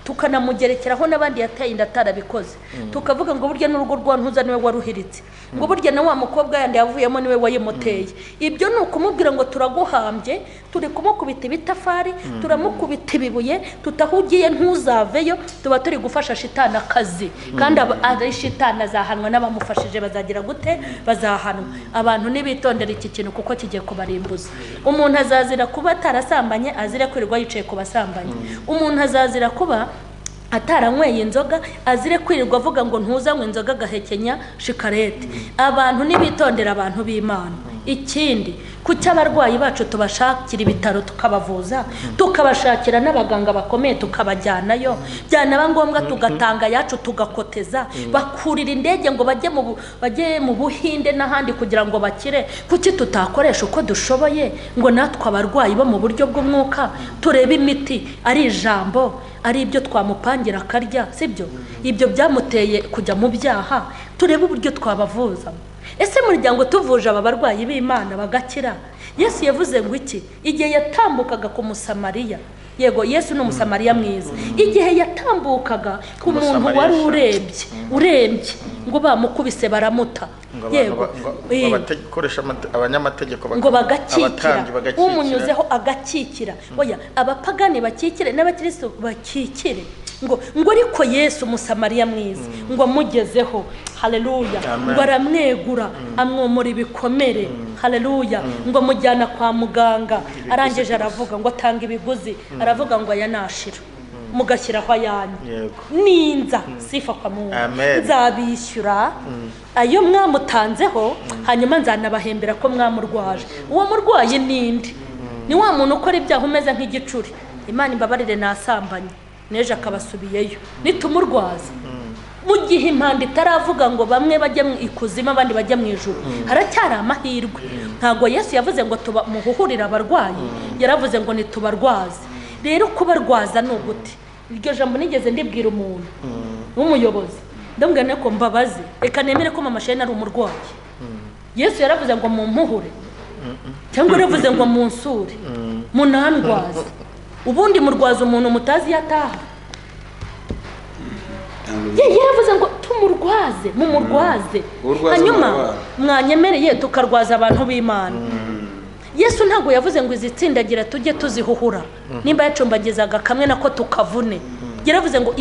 tukanamugerekeraho n'abandi yateye inda atarabikoze, tukavuga ngo burya n'urugo rwa ntuza niwe waruhiritse, ngo burya na wa mukobwa yandi yavuyemo niwe wayimuteye. Ibyo ni ukumubwira ngo turaguhambye, turi kumukubita ibitafari, turamukubita ibibuye, tutahugiye ntuzaveyo, tuba turi gufasha shitani akazi. Kandi ari shitani azahanwa, n'abamufashije bazagira gute? Bazahanwa. Abantu nibitondera iki kintu kuko kigiye kubarimbuza. Umuntu azazira kuba atarasambanye, azire kwirirwa yicaye ku basambanyi. Umuntu azazira kuba ataranyweye inzoga, azire kwirirwa avuga ngo ntuzanywe inzoga agahekenya shikarete. Abantu nibitondera abantu b'Imana. Ikindi kuki abarwayi bacu tubashakira ibitaro tukabavuza, tukabashakira n'abaganga bakomeye tukabajyanayo, byanaba ngombwa tugatanga yacu tugakoteza, bakurira indege ngo bajye mu Buhinde n'ahandi kugira ngo bakire. Kuki tutakoresha uko dushoboye ngo natwe abarwayi bo mu buryo bw'umwuka turebe imiti ari ijambo, ari ibyo twamupangira akarya, sibyo? Ibyo byamuteye kujya mu byaha, turebe uburyo twabavuza. Ese muryango tuvuje aba barwayi b'Imana bagakira, Yesu yavuze ngo iki? Igihe yatambukaga ku Musamariya, yego Yesu ni Umusamariya mwiza, igihe yatambukaga ku muntu wari urembye ngo bamukubise baramuta, yego bakoresha abanyamategeko ngo bagakikira, umunyuzeho agakikira. Oya, abapagani bakikire n'abakristo bakikire, ngo ariko Yesu Umusamariya mwiza ngo amugezeho, haleluya, ngo aramwegura, amwomora ibikomere, haleluya, ngo amujyana kwa muganga. Arangije aravuga ngo atanga ibiguzi, aravuga ngo aya nashira mugashyiraho ayanyu, ninza sifa kwa Mungu nzabishyura ayo mwamutanzeho, hanyuma nzanabahembera ko mwamurwaje. Uwo murwayi ninde? Ni wa muntu ukora ibyaha umeze nk'igicuri. Imana imbabarire nasambanye, neje akabasubiyeyo nitumurwaza. Mu gihe impanda itaravuga ngo bamwe bajye mu ikuzimu abandi bajye mu ijuru, haracyari amahirwe. Ntago Yesu yavuze ngo muhuhurira abarwayi, yaravuze ngo nitubarwaze. Rero kubarwaza ni uguti. Iryo jambo nigeze ndibwira umuntu w'umuyobozi, ndambwira ko mbabaze, reka nemere ko mama Shena ari umurwayi. Yesu yaravuze ngo mumuhure, cyangwa yaravuze ngo munsure, munandwaze. Ubundi murwaza umuntu mutazi yataha. Yaravuze ngo tumurwaze, mumurwaze, hanyuma mwanyemereye tukarwaza abantu b'Imana. Yesu ntago yavuze ngo izitsindagira tujye tuzihuhura, nimba yacumbagizaga kamwe nako tukavune. Yaravuze ngo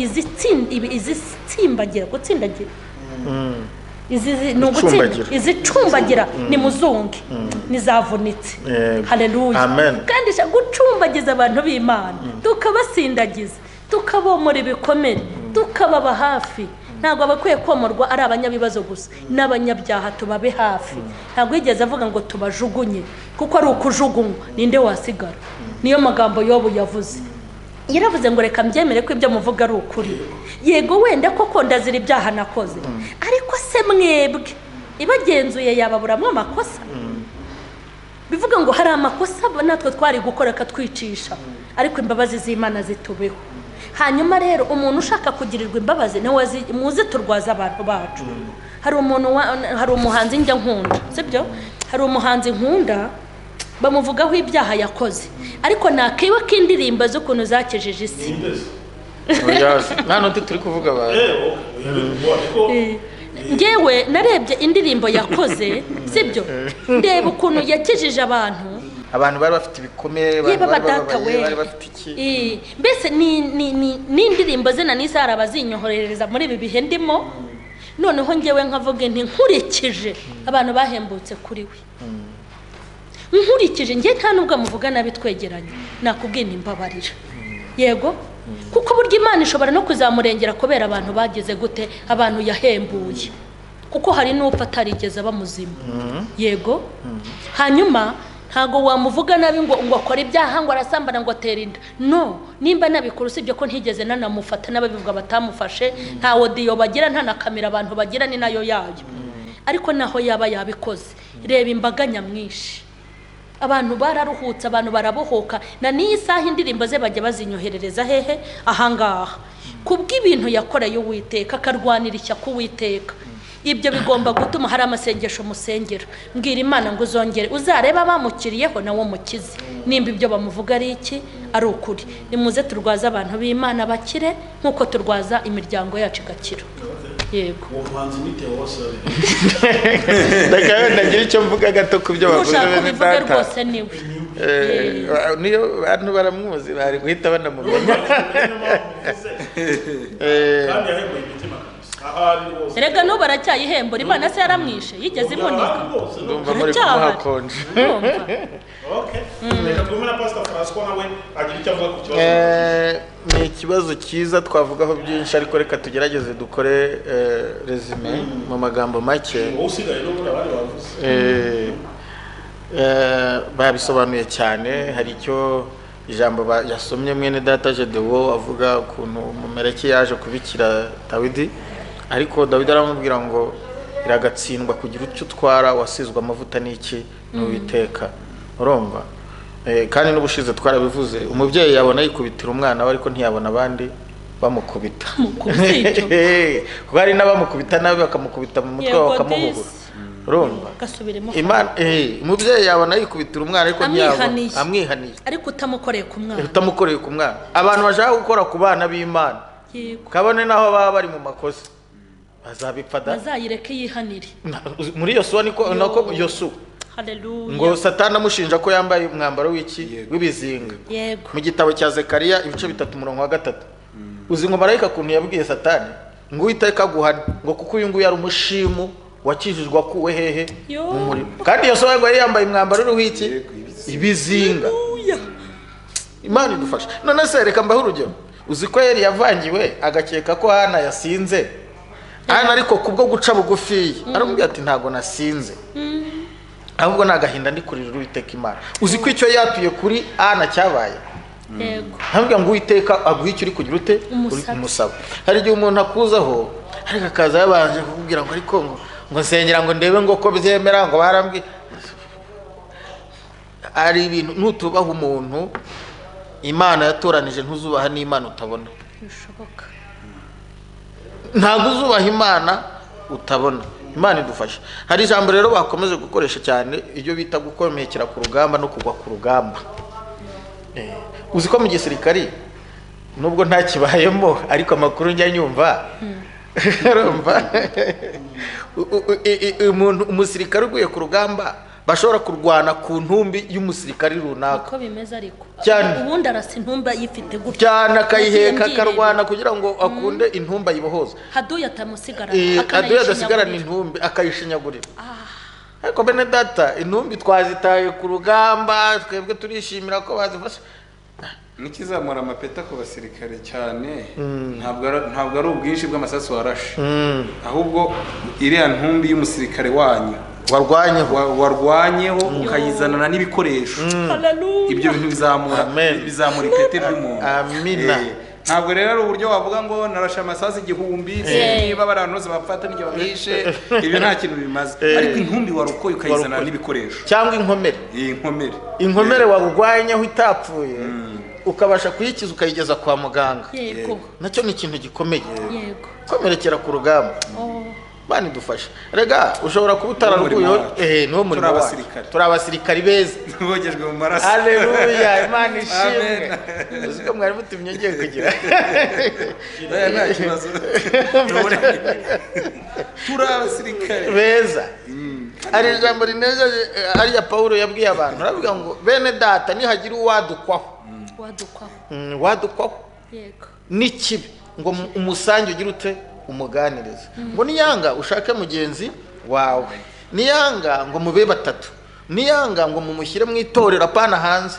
izitsimbagira, gutsindagira, izicumbagira ni muzunge, nizavunitse. Haleluya. Kandi gucumbagiza abantu b'Imana, tukabasindagiza, tukabomora ibikomere, tukababa hafi. Ntabwo abakwiye komorwa ari abanyabibazo gusa, n'abanyabyaha tubabe hafi. Ntabwo yigeze avuga ngo tubajugunye, kuko ari ukujugunywa ninde wasigara. Niyo magambo Yobu yavuze. Yaravuze ngo reka mbyemere ko ibyo muvuga ari ukuri. Yego wenda koko ndazira ibyaha nakoze, ariko se mwebwe ibagenzuye yababuramwe amakosa? Bivuga ngo hari amakosa natwe twari gukora katwicisha, ariko imbabazi z'Imana zitubeho. Hanyuma rero umuntu ushaka kugirirwa imbabazi nawe muze turwaza abantu bacu. Hari umuhanzi njya nkunda, sibyo? Hari umuhanzi nkunda bamuvugaho ibyaha yakoze, ariko nakiba kindirimba zo kuntu zakejeje isi. Nano turi kuvuga abantu. Ngewe narebye indirimbo yakoze, sibyo? Ndeba ukuntu yakejeje abantu bari bafite ibikomere, bari bafite iki. Mbese ni indirimbo ze nanisa arabazinyohorereza muri ibi bihe ndimo. Noneho ngewe nkavuga nti nkurikije abantu bahembutse kuri we, nkurikije njye nta nubwo amuvuga nabi twegeranye nakubwiye nimbabarira yego kuko burya Imana ishobora no kuzamurengera kubera abantu bagize gute abantu yahembuye kuko hari n'upfa atarigeze aba muzima yego hanyuma ntago wamuvuga nabi ngo akora ibyaha ngo arasambana ngo atera inda no nimba nabikora usibye ko ntigeze nanamufata n'ababivuga batamufashe nta audio bagira nta na kamera abantu bagira ni nayo yayo ariko naho yaba yabikoze reba imbaga nyamwinshi abantu bararuhutse abantu barabohoka na niyi saha indirimbo ze bajya bazinyoherereza hehe ahangaha kubw'ibintu yakoreye Uwiteka akarwanira ishyaka Uwiteka ibyo bigomba gutuma hari amasengesho musengera mbwira Imana ngo uzongere uzareba bamukiriyeho nawo mukize nimba ibyo bamuvuga ari iki ari ukuri nimuze turwaza abantu b'Imana bakire nkuko turwaza imiryango yacu igakira yego uwo muhanzi ni Theo wose ndagira icyo mvuga gato ku byo bavuze bene data rwose niwe niyo abantu baramuzi bari guhita banamumenya kandi yahembuye imitima ahari rwose erega no baracyayihembura Imana se yaramwishe yigeze imunika ndumva muri kumuhakonje okay reka twumve na Pastor François nawe agira icyo avuga ku kibazo ni ikibazo cyiza twavugaho byinshi ariko reka tugerageze dukore resume mu magambo make usigaye no muri abari bavuze babisobanuye cyane hari icyo ijambo yasomye mwene data Gedewo avuga ukuntu Umumeleki yaje kubikira Dawidi ariko Dawidi aramubwira ngo iragatsindwa kugira icyo utwara wasizwe amavuta n'iki n'Uwiteka urumva kandi n'ubushize twarabivuze umubyeyi yabona yikubitira umwana we ariko ntiyabona abandi bamukubita kuko hari n'abamukubita nabi bakamukubita mu mutwe bakamuhugura urumva Imana umubyeyi yabona yikubitira umwana ariko ntiyabona amwihaniye ariko utamukoreye ku mwana abantu bashaka gukora ku bana b'Imana kabone naho baba bari mu makosa bazabipfada bazayireke yihanire muri Yosuwa nako Yosuwa ngo Satani amushinja ko yambaye umwambaro w'ibizinga mu gitabo cya Zekariya ibice 3:3 uzi ngo marayika kuntu yabwiye Satani ngo Uwiteka guhana ngo kuko uyu nguyu yari umushimu wakijijwe akuwe hehe mu murimo kandi Yosuwa ngo yari yambaye umwambaro w'iki ibizinga Imana idufasha none se reka mbaho urugero uzi ko yari yavangiwe agakeka ko Hana yasinze Hana ariko kubwo guca bugufi aramubwira ati ntago nasinze ahubwo nagahinda ndi kurira Uwiteka Imana uzi ko icyo yatuye kuri Hana cyabaye yego ntabwo ngo Uwiteka aguhe icyo uri kugira ute umusaba hari igihe umuntu akuzaho ariko akaza yabanje kukubwira ngo ariko ngo nsengera ngo ndebe ngo ko byemera ngo barambwi ari ibintu nutubaho umuntu Imana yatoranije ntuzubaha n'Imana utabona bishoboka ntabwo uzubaha Imana utabona Imana idufasha hari ijambo rero bakomeje gukoresha cyane iyo bita gukomekera ku rugamba no kugwa ku rugamba uzi ko mu gisirikari nubwo nta kibayemo ariko amakuru njya nyumva umusirikare uguye ku rugamba bashobora kurwana ku ntumbi y'umusirikari runaka uko bimeze ariko cyane ubundi arasa intumba yifite gutya cyane akayiheka akarwana kugira ngo akunde intumba yibohoza haduye atamusigara haduye adasigarana intumbi akayishinyagurira ariko bene data intumbi twazitaye ku rugamba twebwe turishimira ko bazifasha nikizamura amapeta ku basirikare cyane ntabwo ari ubwinshi bw'amasasu warashe ahubwo iriya ntumbi y'umusirikare wanyu warwanyeho ukayizanana n'ibikoresho ibyo bintu bizamura ipeti ry'umuntu amina ntabwo rero ari uburyo wavuga ngo narashe amasasu 1000 niba baranoze bapfata n'icyo bamwishe ibyo nta kintu bimaze ariko intumbi warukoye ukayizanana n'ibikoresho cyangwa inkomere warwanyeho itapfuye ukabasha kuyikiza ukayigeza kwa muganga nacyo ni ikintu gikomeye komerekera ku rugamba Bani dufasha rega ushobora kuba utararukuyeho no muri turi abasirikari beza bogejwe mu maraso haleluya Imana ishimwe uziko mwari mutumye ngiye kugira nta kibazo turi abasirikari beza ari ijambo rinejeje hariya Paulo yabwiye abantu aravuga ngo bene data nihagira uwadukwaho yego n'ikibi ngo umusange ugira ute umuganiriza ngo niyanga ushake mugenzi wawe niyanga ngo mube batatu niyanga ngo mumushyire mu itorero apana hanze,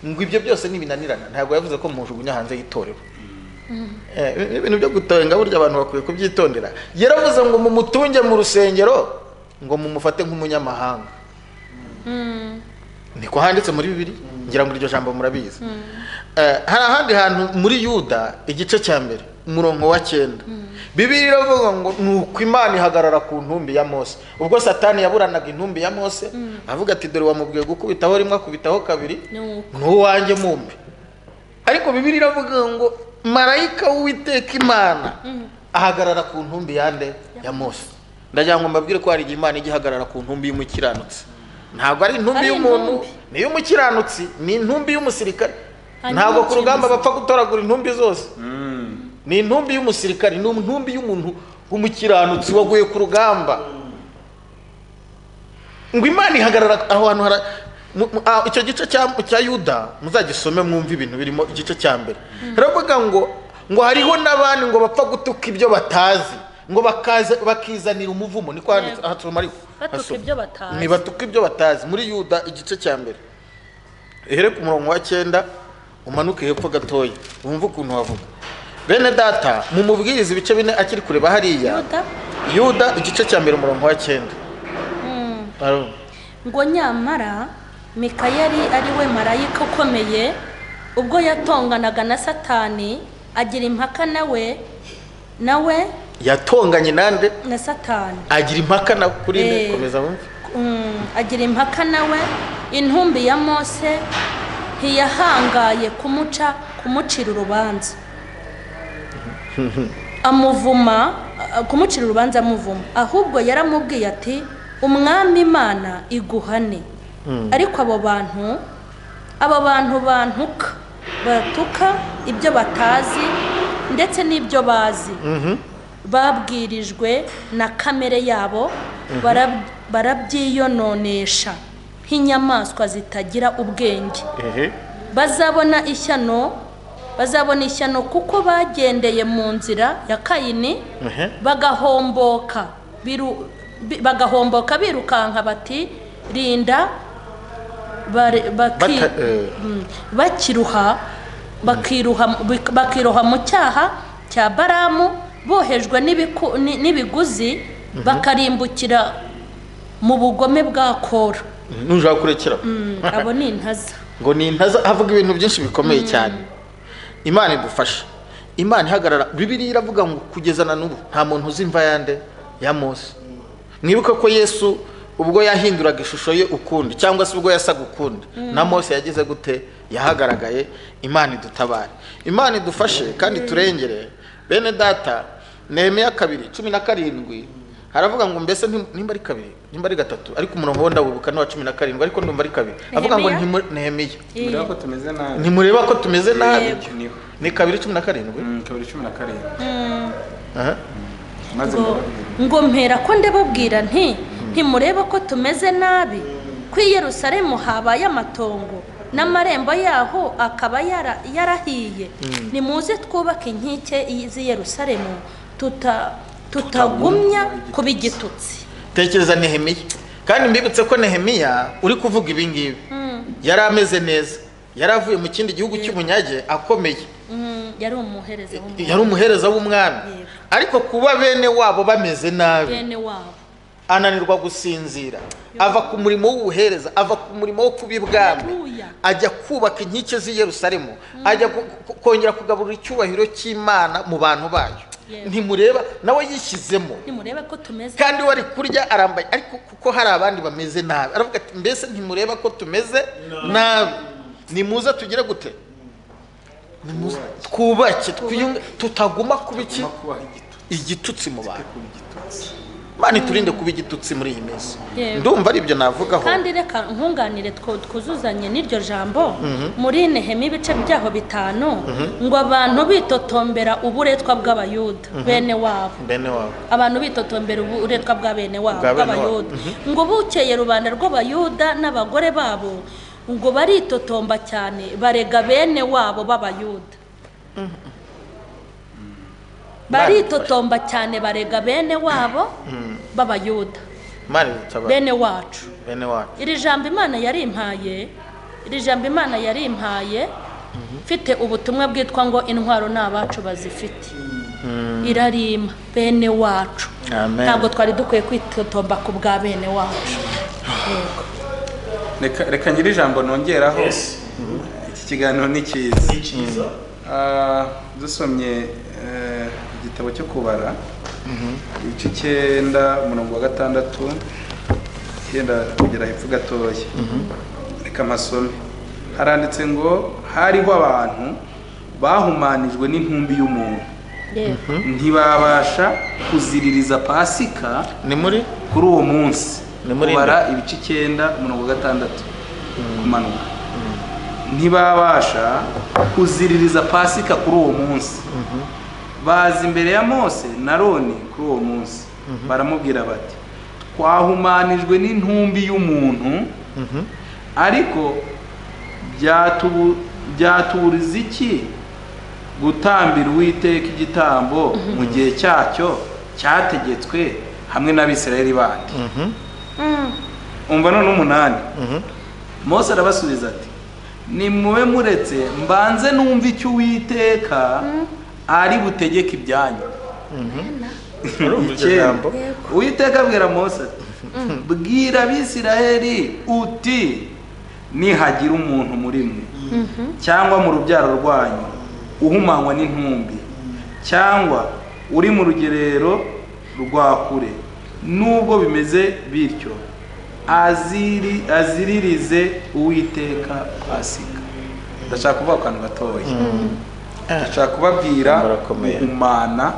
ngo ibyo byose nibinanirana. Ntabwo yavuze ko mujugunya hanze y'itorero. Ibintu byo gutonga burya abantu bakwiye kubyitondera. Yaravuze ngo mumutunge mu rusengero, ngo mumufate nk'umunyamahanga. Niko handitse muri Bibiliya, ngira ngo iryo jambo murabizi. Hari ahandi hantu muri Yuda igice cya mbere umurongo wa 9, Bibiliya iravuga ngo nuko Imana ihagarara ku ntumbi ya Mose. Ubwo Satani yaburanaga intumbi ya Mose, avuga ati dore wamubwiye gukubitaho rimwe akubitaho kabiri, n'uwanjye mumbi. Ariko Bibiliya iravuga ngo marayika w'Uwiteka Imana ahagarara ku ntumbi yande ya Mose. Ndagira ngo mbabwire ko hari Imana igihagarara ku ntumbi y'umukiranutsi. Ntabwo ari intumbi y'umuntu, ni y'umukiranutsi, ni intumbi y'umusirikare. Ntabwo ku rugamba bapfa gutoragura intumbi zose. Ni intumbi y'umusirikare, ni intumbi y'umuntu w'umukiranutsi waguye ku rugamba. Ngo Imana ihagarara aho hantu icyo gice cya Yuda muzagisome mwumva ibintu birimo igice cya mbere. Haravuga ngo hariho n'abandi ngo bapfa gutuka ibyo batazi, ngo bakizanira umuvumo. Niko hatsoma ariko batuka ibyo batazi. Ni batuka ibyo batazi muri Yuda igice cya mbere. Ehere ku murongo wa 9 umanuke hepfo gatoya wumva ukuntu wavuga. Bene data mu mubwiriza ibice bine akiri kureba hariya Yuda igice cya mbere umurongo wa 9. Ngo nyamara Mikayeli ari we marayika ukomeye, ubwo yatonganaga na Satani agira impaka nawe yatonganye nande na Satani, agira impaka na kuri nde. Komeza wumve. Agira impaka nawe, intumbi ya Mose ntiyahangaye kumucira urubanza kumucira urubanza amuvuma, ahubwo yaramubwiye ati umwami Imana iguhane. Ariko abo bantu batuka ibyo batazi ndetse n'ibyo bazi, babwirijwe na kamere yabo, barabyiyononesha nk'inyamaswa zitagira ubwenge. Bazabona ishyano kuko bagendeye mu nzira ya Kayini, bagahomboka birukanka bati rinda, bakiroha mu cyaha cya Baramu, bohejwe n'ibiguzi, bakarimbukira mu bugome bwa Kora. Nuja kurekera abo ni intaza. Ngo ni intaza avuga ibintu byinshi bikomeye cyane. Imana idufasha. Imana ihagarara. Bibiliya iravuga ngo kugeza na n'ubu nta muntu uzimva yande ya Mose. Mwibuka ko Yesu ubwo yahinduraga ishusho ye ukundi, cyangwa se ubwo yasaga ukundi, na Mose yagize gute? Yahagaragaye. Imana idutabare, Imana idufashe kandi turengere. Bene data, Nehemiya 2:17 haravuga ngo mbese nimba ari 2 nimba ari 3, ariko umurongo wenda wibuka no wa 17, ariko ndumva ari 2. Avuga ngo Nehemiya mureba ko tumeze nabi, ntimureba ko tumeze nabi. Ni 2:17. 2:17. Ngo mpera ko ndababwira ntimureba ko tumeze nabi, ko i Yerusalemu habaye amatongo n'amarembo yaho akaba yarahiye. Nimuze twubake inkike z'i Yerusalemu, tutagumya kuba igitutsi. Tekereza Nehemiya, kandi mbibutse ko Nehemiya uri kuvuga ibi ngibi yari ameze neza, yari avuye mu kindi gihugu cy'ubunyage akomeye, yari umuhereza w'umwami. Ariko kuba bene wabo bameze nabi, ananirwa gusinzira, ava ku murimo w'ubuhereza, ava ku murimo wo kuba ibwami, ajya kubaka inkike z'i Yerusalemu, ajya kongera kugaburira icyubahiro cy'Imana mu bantu bayo. Ntimureba nawe yishyizemo, ntimureba ko tumeze, kandi wari kurya arambaye, ariko kuko hari abandi bameze nabi, aravuga ati mbese ntimureba ko tumeze nabi, nimuze tugire gute? Twubake, tutaguma kuba igitutsi mu bantu. Mani turinde kuba igitutsi muri iyi minsi. Ndumva ari ibyo navugaho. Kandi reka nkunganire twuzuzanye n'iryo jambo muri Nehemiya ibice byaho 5, ngo abantu bitotombera uburetwa bw'Abayuda bene wabo. Abantu bitotombera uburetwa bwa bene wabo bw'Abayuda. Ngo bukeye rubanda rw'Abayuda n'abagore babo ngo baritotomba cyane, barega bene wabo b'Abayuda. Baritotomba cyane barega bene wabo b'Abayuda. bene wacu. iri jambo Imana yarimpaye mfite ubutumwa bwitwa ngo intwaro n'abacu bazifite. Irarima bene wacu. Ntabwo twari dukwiye kwitotomba ku bwa bene wacu. Reka ngire ijambo nongeraho. Iki kiganiro ni cyiza. Dusomye igitabo cyo kubara ibice 9 umurongo wa 6 yenda kugera hepfo gatoya. Reka masome. Haranditse ngo hariho abantu bahumanijwe n'intumbi y'umuntu. Ntibabasha kuziririza Pasika kuri uwo munsi. Kubara ibice 9 umurongo wa 6 kumanuka. Ntibabasha kuziririza Pasika kuri uwo munsi. Baza imbere ya Mose na Aroni kuri uwo munsi. Baramubwira bati twahumanijwe n'intumbi y'umuntu, ariko byatuburiza iki gutambira Uwiteka igitambo mu gihe cyacyo cyategetswe hamwe n'Abisirayeli bandi. Umva none 8. Mose arabasubiza ati nimube muretse mbanze numva icyo Uwiteka ari butegeka ibyanyu. Uwiteka abwira Mose ati bwira Abisirayeli uti nihagira umuntu muri mwe cyangwa mu rubyaro rwanyu uhumanywa n'intumbi cyangwa uri mu rugerero rwa kure, nubwo bimeze bityo aziririze Uwiteka Pasika. Ndashaka kuvuga akantu gatoya. Ndashaka kubabwira umana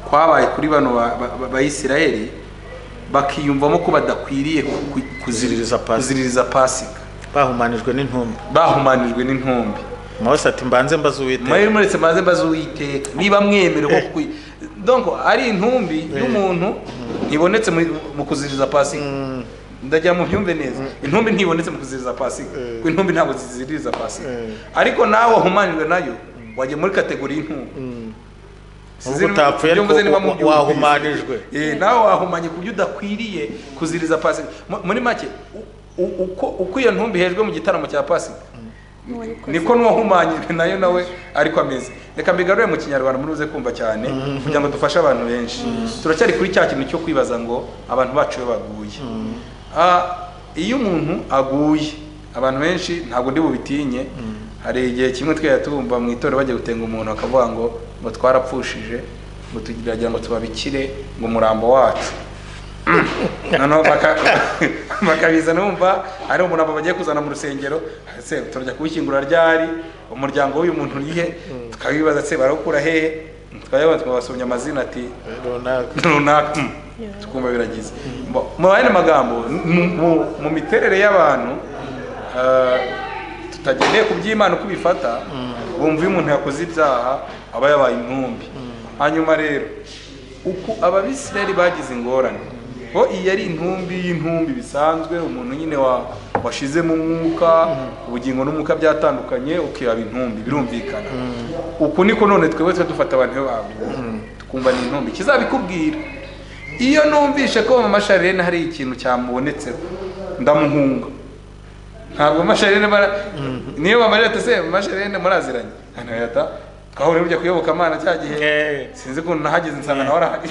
kwabaye kuri bano Bayisirayeli bakiyumvamo ko badakwiriye kuziririza Pasika. Bahumanijwe n'intumbi. Mose ati mbanze mbaza Uwiteka. Mwari muretse mbanze mbaza Uwiteka niba mwemere ko donc ari intumbi y'umuntu ibonetse mu kuziririza Pasika. Ndajya mu byumve neza. Intumbi ntibonetse mu kuziririza Pasika. Ko intumbi ntabwo ziziririza Pasika. Ariko nawe wahumanijwe nayo waje muri kategori y'intumbi. Utapfuye ariko wahumanijwe. Nawe wahumanye ku byo udakwiriye kuziririza Pasika. Muri make uko iyo ntumbi hejwe mu gitaramo cya Pasika niko n'uwahumanyijwe nayo nawe ariko ameze. Reka mbigarure mu Kinyarwanda muruze kumva cyane kugira ngo dufashe abantu benshi. Turacyari kuri cya kintu cyo kwibaza ngo abantu bacu baguye. Iyo umuntu aguye abantu benshi ntabwo ndi bubitinye. Hari igihe kimwe twyatumva mu itorero bagiye gutenga umuntu akavuga ngo twarapfushije ngo tugiragira ngo tubabikire ngo umurambo wacu. Noneho bakabiza numva ari umuntu bagiye kuzana mu rusengero se turajya kubishyingura ryari umuryango w'uyu muntu urihe, tukabibaza se barakura hehe, twabasomye amazina ati runaka tukumva biragize. Mu yandi magambo mu miterere y'abantu tutagendeye ku by'Imana uko bifata bumva iyo umuntu yakoze ibyaha aba yabaye intumbi. Hanyuma rero uko Abisirayeli bagize ingorane bo iyi ari intumbi bisanzwe umuntu nyine washize mu mwuka ubugingo n'umwuka byatandukanye ukiraba intumbi birumvikana. Uko niko none twebwe dufata abantu babo tukumva ni intumbi. Kizabikubwira iyo numvishe ko mu Masharene hari ikintu cyamubonetse ndamuhunga. Ntabwo Masharene niyo bamarete se Masharene muraziranye hano yata kahore burya kuyoboka Imana cyagihe sinzi ko nahageze nsanga nawe arahari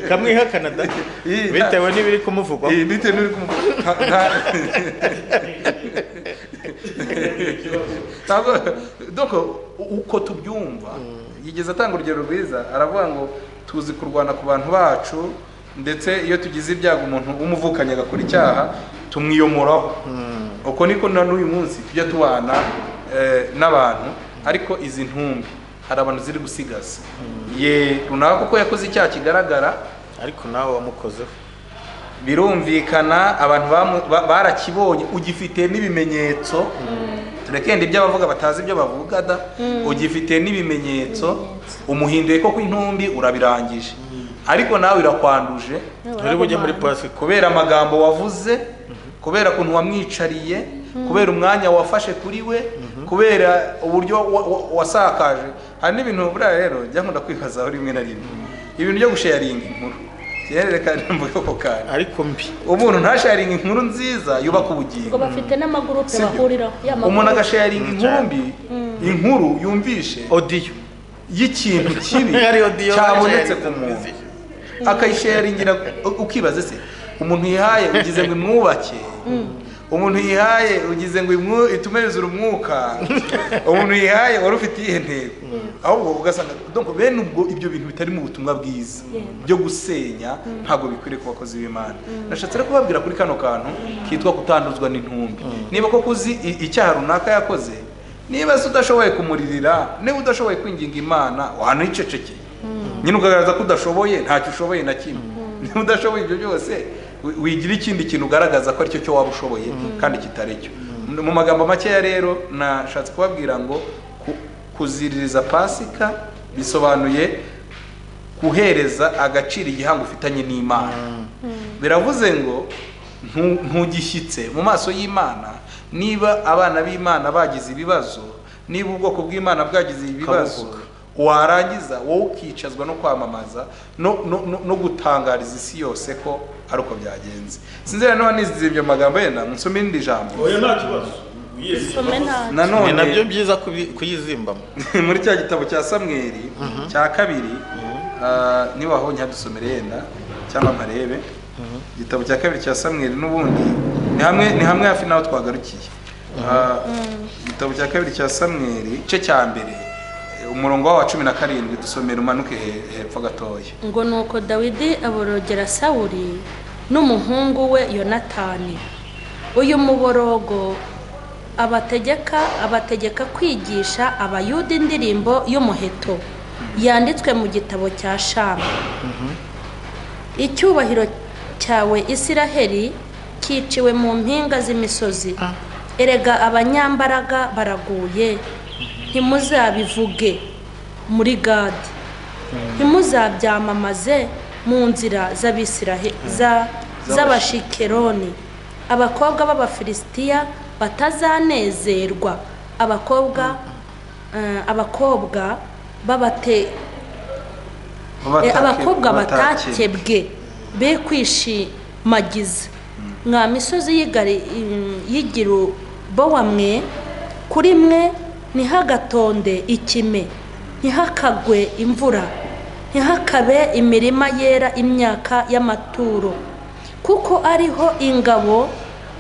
kamwihakana da bitewe n'ibiri kumuvugwa bitewe n'ibiri kumuvugwa doko uko tubyumva. Yigeze atanga urugero rwiza aravuga ngo tuzi kurwana ku bantu bacu ndetse iyo tugize ibyago umuntu umuvukanye agakora icyaha tumwiyomoraho. Uko niko na n'uyu munsi tujya tubana n'abantu. Ariko izi ntumbi hari abantu ziri gusigaza runaka kuko yakoze icyaha kigaragara ariko nawe wamukozeho birumvikana abantu barakibonye ugifite n'ibimenyetso. Turekende ibyo abavuga batazi ibyo bavuga da ugifite n'ibimenyetso umuhinduye ko kw'intumbi urabirangije ariko nawe irakwanduje uri bujye muri Pasika kubera amagambo wavuze, kubera kuntu wamwicariye, kubera umwanya wafashe kuri we, kubera uburyo wasakaje. Hari n'ibintu buriya rero njya nkunda kwibazaho rimwe na rimwe ibintu byo gusharinga inkuru yerekana mvuga ko kandi ariko mbi umuntu ntasharinga inkuru nziza yubaka ubugingo ngo bafite n'amagurupe bahuriraho umuntu agasharinga inkuru mbi inkuru yumvishe audio y'ikintu kibi cyabonetse ku muntu akayisharingira ukibaze se umuntu yihaye ugize ngo imwubake umuntu yihaye ugize ngo itume yuzura umwuka umuntu yihaye wari ufite iyihe ntego ahubwo ugasanga donc bene ubwo ibyo bintu bitari mu butumwa bwiza byo gusenya ntabwo bikwiriye ku bakozi b'Imana. Nashatse kubabwira kuri kano kantu kitwa kutanduzwa n'intumbi. Niba ko kuzi icyaha runaka yakoze, niba se udashoboye kumuririra, niba udashoboye kwinginga Imana waniceceke nyine ugaragaza ko udashoboye ntacyo ushoboye na kimwe. Niba udashoboye ibyo byose wigira ikindi kintu ugaragaza ko aricyo cyo waba ushoboye kandi kitari cyo. Mu magambo makeya rero nashatse kubabwira ngo kuziririza Pasika bisobanuye kuhereza agaciro igihango ufitanye n'Imana. Biravuze ngo ntugishyitse mu maso y'Imana niba abana b'Imana bagize ibibazo, niba ubwoko bw'Imana bwagize ibibazo, warangiza wowe ukicazwa no kwamamaza no gutangariza isi yose ko ari uko byagenze. Sinzera no nizize ibyo magambo yenda musome indi jambo. Oya nta kibazo. Nanone nabyo byiza kuyizimbamo. Muri cya gitabo cya Samweli cya kabiri niba aho nyadusomere yenda cyangwa marebe igitabo cya kabiri cya Samweli n'ubundi ni hamwe hafi naho twagarukiye. Igitabo cya kabiri cya Samweli cyo cya mbere umurongo wa 17 dusomera umanuke hepfo gatoya. Ngo nuko Dawidi aborogera Sawuli n'umuhungu we Yonatani. Uyu muborogo abategeka kwigisha abayuda indirimbo y'umuheto yanditswe mu gitabo cya Shamu. Icyubahiro cyawe Isiraheli kiciwe mu mpinga z'imisozi. Erega abanyambaraga baraguye, ntimuzabivuge muri Gadi, ntimuzabyamamaze mu nzira z'Abashikeroni. Abakobwa b'Abafilisitiya batazanezerwa, abakobwa batakebwe be kwishimagiza. Mwa misozi y'Igirubowa, kuri mwe ntihagatonde ikime, ntihakagwe imvura, ntihakabe imirima yera imyaka y'amaturo, kuko ariho ingabo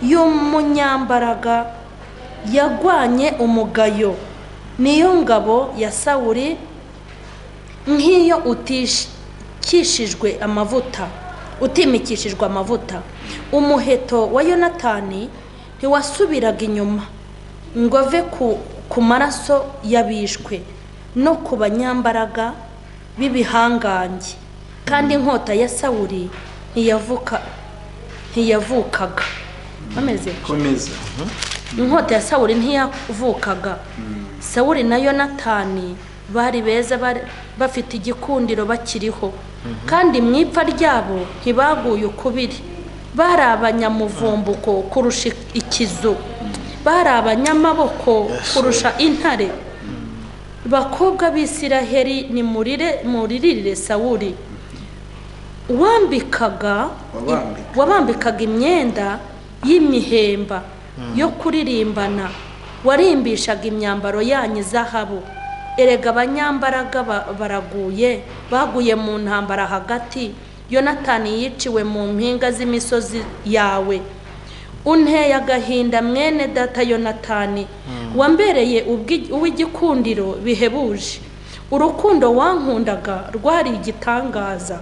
y'umunyambaraga yagwanye umugayo. Niyo ngabo ya Sawuli nk'iyo utimikishijwe amavuta. Umuheto wa Yonatani ntiwasubiraga inyuma ngo ave ku maraso y'abishwe no ku banyambaraga b'ibihangange, kandi inkota ya Sawuli ntiyavukaga. Komeza. Inkota ya Sawuli ntiyavukaga. Sawuli na Yonatani bari beza, bafite igikundiro bakiriho, kandi mu ipfa ryabo ntibaguye ukubiri. Bari abanyamuvumbuko kurusha ikizu, bari abanyamaboko kurusha intare. Bakobwa b'Isiraheli muririre Sawuli, wabambikaga imyenda y'imihemba yo kuririmbana, warimbishaga imyambaro yanyu zahabu. Erega abanyambaraga baraguye, baguye mu ntambara hagati. Yonatani yiciwe mu mpinga z'imisozi yawe. Unteye agahinda mwene data Yonatani, wambereye uw'igikundiro bihebuje. Urukundo wankundaga rwari igitangaza,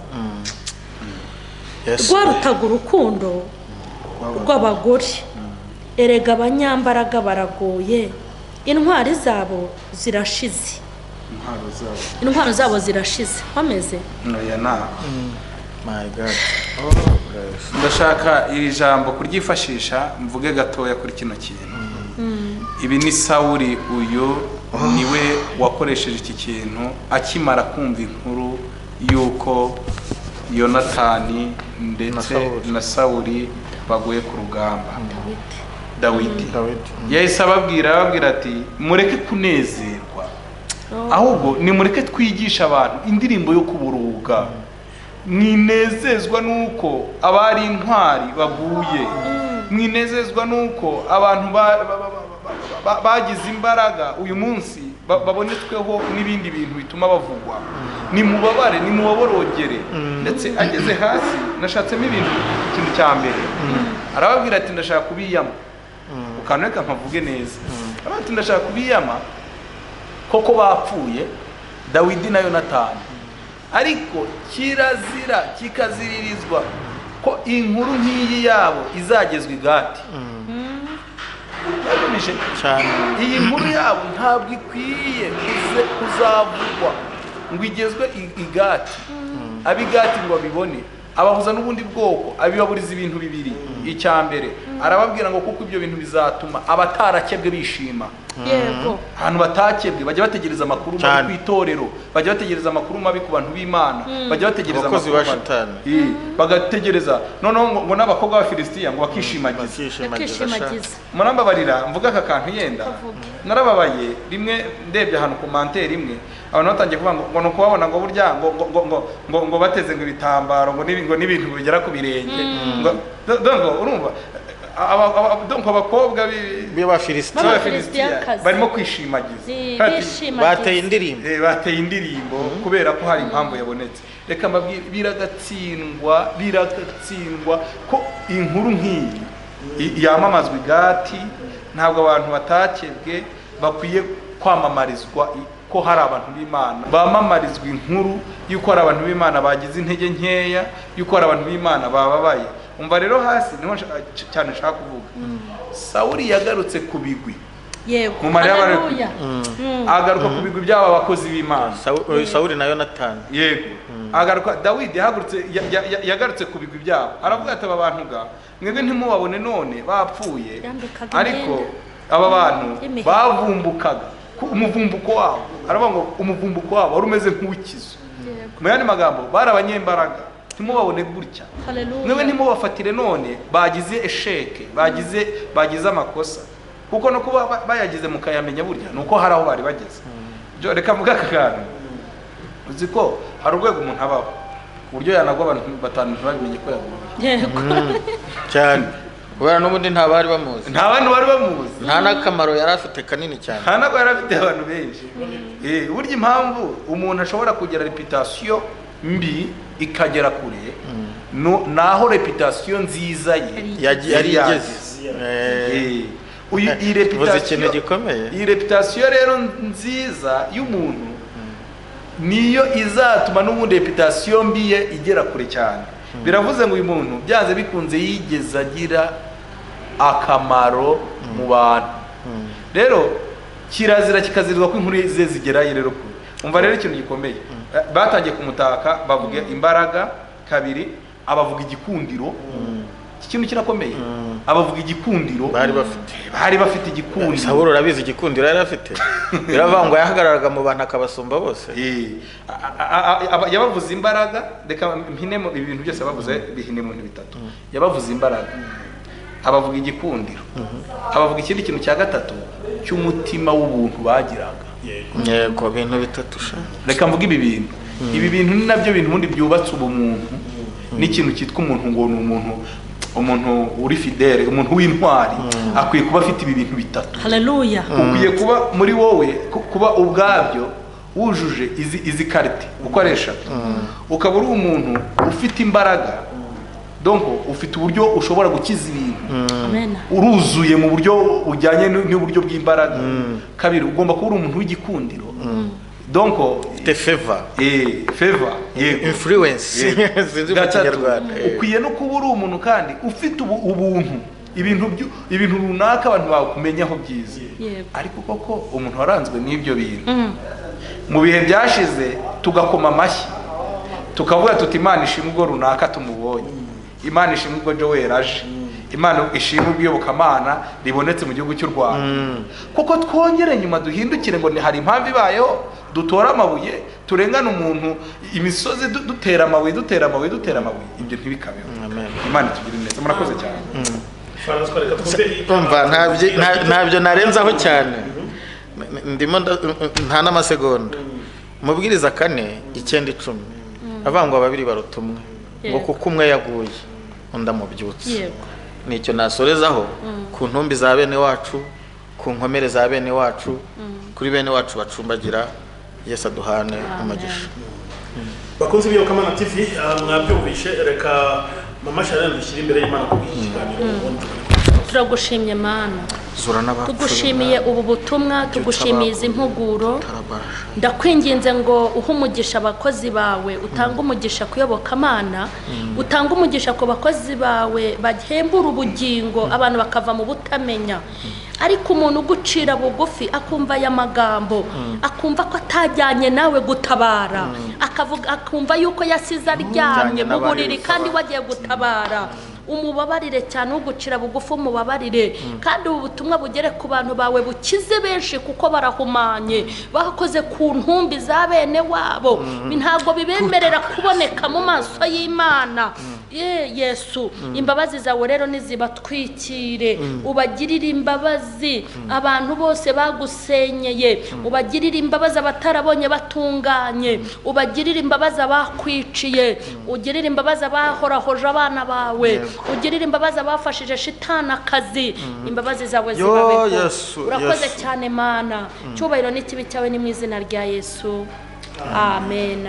rwarutaga urukundo rw'abagore. Erega abanyambaraga baragoye, intwari zabo zirashize. Intwaro zabo zirashize. Bameze My God. Ndashaka iri jambo kuryifashisha mvuge gatoya kuri kino kintu. Ibi ni Sawuli, uyu niwe wakoresheje iki kintu akimara kumva inkuru yuko Yonatani ndetse na Sawuli baguye ku rugamba. Dawidi yahise ababwira ati mureke kunezerwa, ahubwo ni mureke twigisha abantu indirimbo yo kuburuga. mwinezezwa nuko abari intwari baguye, mwinezezwa nuko abantu bagize imbaraga uyu munsi babonetsweho n'ibindi bintu bituma bavugwa. Nimubabare, nimubaborogere. Ndetse ageze hasi nashatsemo ikintu cya mbere, arababwira ati ndashaka kubiyama. Ukaneka nkavuge neza, ati ndashaka kubiyama koko bapfuye Dawidi na Yonatani, ariko kirazira kikaziririzwa ko inkuru nk'iyi yabo izagezwa i Gati. Iyi nkuru yabo ntabwo ikwiye kuzavugwa ngo igezwe i Gati. Ab'i Gati ngo babibone, abahuza n'ubundi bwoko, abibaburiza ibintu bibiri. Icya mbere arababwira ngo kuko ibyo bintu bizatuma abatarakebwe bishima. Yego, ahantu batakebwe bajya bategereza amakuru mabi ku itorero, bajya bategereza amakuru mabi ku bantu b'Imana, bajya bategereza amakuru mabi, bagategereza noneho ngo n'abakobwa b'Abafilisitiya ngo bakishimagiza. Murambabarira mvuga aka kantu yenda narababaye rimwe ndebye ahantu commentaire imwe, abantu batangiye kuvuga ngo nuko babona ngo burya ngo bateze ngo ibitambaro ngo n'ibintu bigera ku birenge, ngo urumva donc abakobwa b'Abafilisitiya barimo kwishimagiza, bateye indirimbo kubera ko hari impamvu yabonetse. Reka mbabwire, biragatsindwa ko inkuru nk'iyi yamamazwa i Gati. Ntabwo abantu batakebwe bakwiye kwamamarizwa ko hari abantu b'Imana, bamamarizwa inkuru y'uko hari abantu b'Imana bagize intege nkeya, y'uko hari abantu b'Imana bababaye. Umva rero hasi niho cyane nshaka kuvuga. Sawuli yagarutse ku bigwi. Yego, mu Mariya agaruka ku bigwi by'aba bakozi b'Imana. Sawuli na Yonatani. Yego, agaruka. Dawidi yagarutse ku bigwi byabo, aravuga ati aba bantu ga mwebwe ntimubabone none bapfuye, ariko aba bantu bavumbukaga umuvumbuko wabo. Aravuga ngo umuvumbuko wabo wari umeze nk'ukizo. Mu yandi magambo bari abanyembaraga, ntimubabone gutya. Mwewe ntimubafatire none bagize esheke, bagize amakosa, kuko no kuba bayagize mukayamenya burya nuko hari aho bari bageze. Byo reka mvuga aka kantu, uzi ko hari urwego umuntu abaho uburyo yanagwa abantu batanu ntibabimenye ko yaguye cyane, kubera n'ubundi nta bari bamuzi, nta n'akamaro yari afite kanini cyane, nta nako yari afite abantu benshi. Burya impamvu umuntu ashobora kugira reputation mbi ikagera kure, naho reputation nziza yari igeze. Iyi reputation rero nziza y'umuntu niyo izatuma n'ubundi reputation mbi ye igera kure cyane. Biravuze ngo uyu muntu byanze bikunze yigeze agira akamaro mu bantu. Rero kirazira kikazirizwa ko inkuru ze zigerayo rero kure. Umva rero ikintu gikomeye, batangiye kumutaka bavuga imbaraga, kabiri abavuga igikundiro. Ikintu kirakomeye, abavuga igikundiro bari bafite igikundiro. Sawuli urabizi igikundiro yari afite, biravangwa yahagararaga mu bantu akabasumba bose. Yabavuze imbaraga, reka mpinemo ibintu byose yabavuze bihine mu bintu bitatu. Yabavuze imbaraga, abavuga igikundiro, abavuga ikindi kintu cya gatatu cy'umutima w'ubuntu bagiraga. Yego, bintu bitatu sha. Reka mvuga ibi bintu ni nabyo bintu ubundi byubatse ubumuntu. N'ikintu cyitwa umuntu ngo ni umuntu uri fidele, umuntu w'intwari akwiye kuba afite ibi bintu bitatu. Haleluya. Ukwiye kuba muri wowe, kuba ubwabyo wujuje izi karite ukoresha, ukaba uri umuntu ufite imbaraga, donc ufite uburyo ushobora gukiza ibintu. Amen. Uruzuye mu buryo ujyanye n'uburyo bw'imbaraga. Kabiri ugomba kuba uri umuntu w'igikundiro, donc the favor, influence. Ukwiye no kuba uri umuntu kandi ufite ubuntu, ibintu runaka abantu bakumenyaho byiza. Ariko koko umuntu waranzwe n'ibyo bintu, mu bihe byashize tugakoma amashyi tukavuga tuti Imana ishimwe ubwo runaka tumubonye, Imana ishimwe ubwo Joel aje, Imana ishimwe ubwiyobokamana ribonetse mu gihugu cy'u Rwanda. Kuko twongere nyuma duhindukire ngo hari impamvu ibayeho, dutora amabuye turengana umuntu, imisozi dutera amabuye, ibyo ntibikabeho. Imana itugirire neza. Murakoze cyane. Ntabyo narenzaho cyane, ndimo nta n'amasegonda. Mubwiriza 4:9-10 avuga ngo babiri baruta umwe ngo kuko umwe yaguye undi amubyutse yego nicyo nasorezaho ku ntumbi za bene wacu ku nkomere za bene wacu kuri bene wacu bacumbagira Yesu aduhane umugisha bakunze Iyobokamana TV mwabyumvishe reka mama Charlene dushyira imbere y'Imana ku kiganiro turagushimye Mana tugushimiye ubu butumwa tugushimiye izi mpuguro ndakwinginze ngo uhe umugisha abakozi bawe utanga umugisha ku Iyobokamana utanga umugisha ku bakozi bawe bahembura ubugingo abantu bakava mu butamenya ariko umuntu ugucira bugufi akumva aya magambo akumva ko atajyanye nawe gutabara akumva yuko yasize aryamye mu buriri kandi wagiye gutabara umubabarire cyane ugucira bugufi umubabarire kandi ubu butumwa bugere ku bantu bawe bukize benshi kuko barahumanye bakoze ku ntumbi za bene wabo ntabwo bibemerera kuboneka mu maso y'Imana Yesu imbabazi zawe rero nizibatwikire ubagirire imbabazi abantu bose bagusenyeye ubagirire imbabazi abatarabonye batunganye ubagirire imbabazi abakwiciye ugirire imbabazi abahorahoje abana bawe ugirire imbabazi abafashije shitanakazi imbabazi zawe zibabeho urakoze cyane Mana cyubahiro n'ikibi cyawe ni mu izina rya Yesu amen.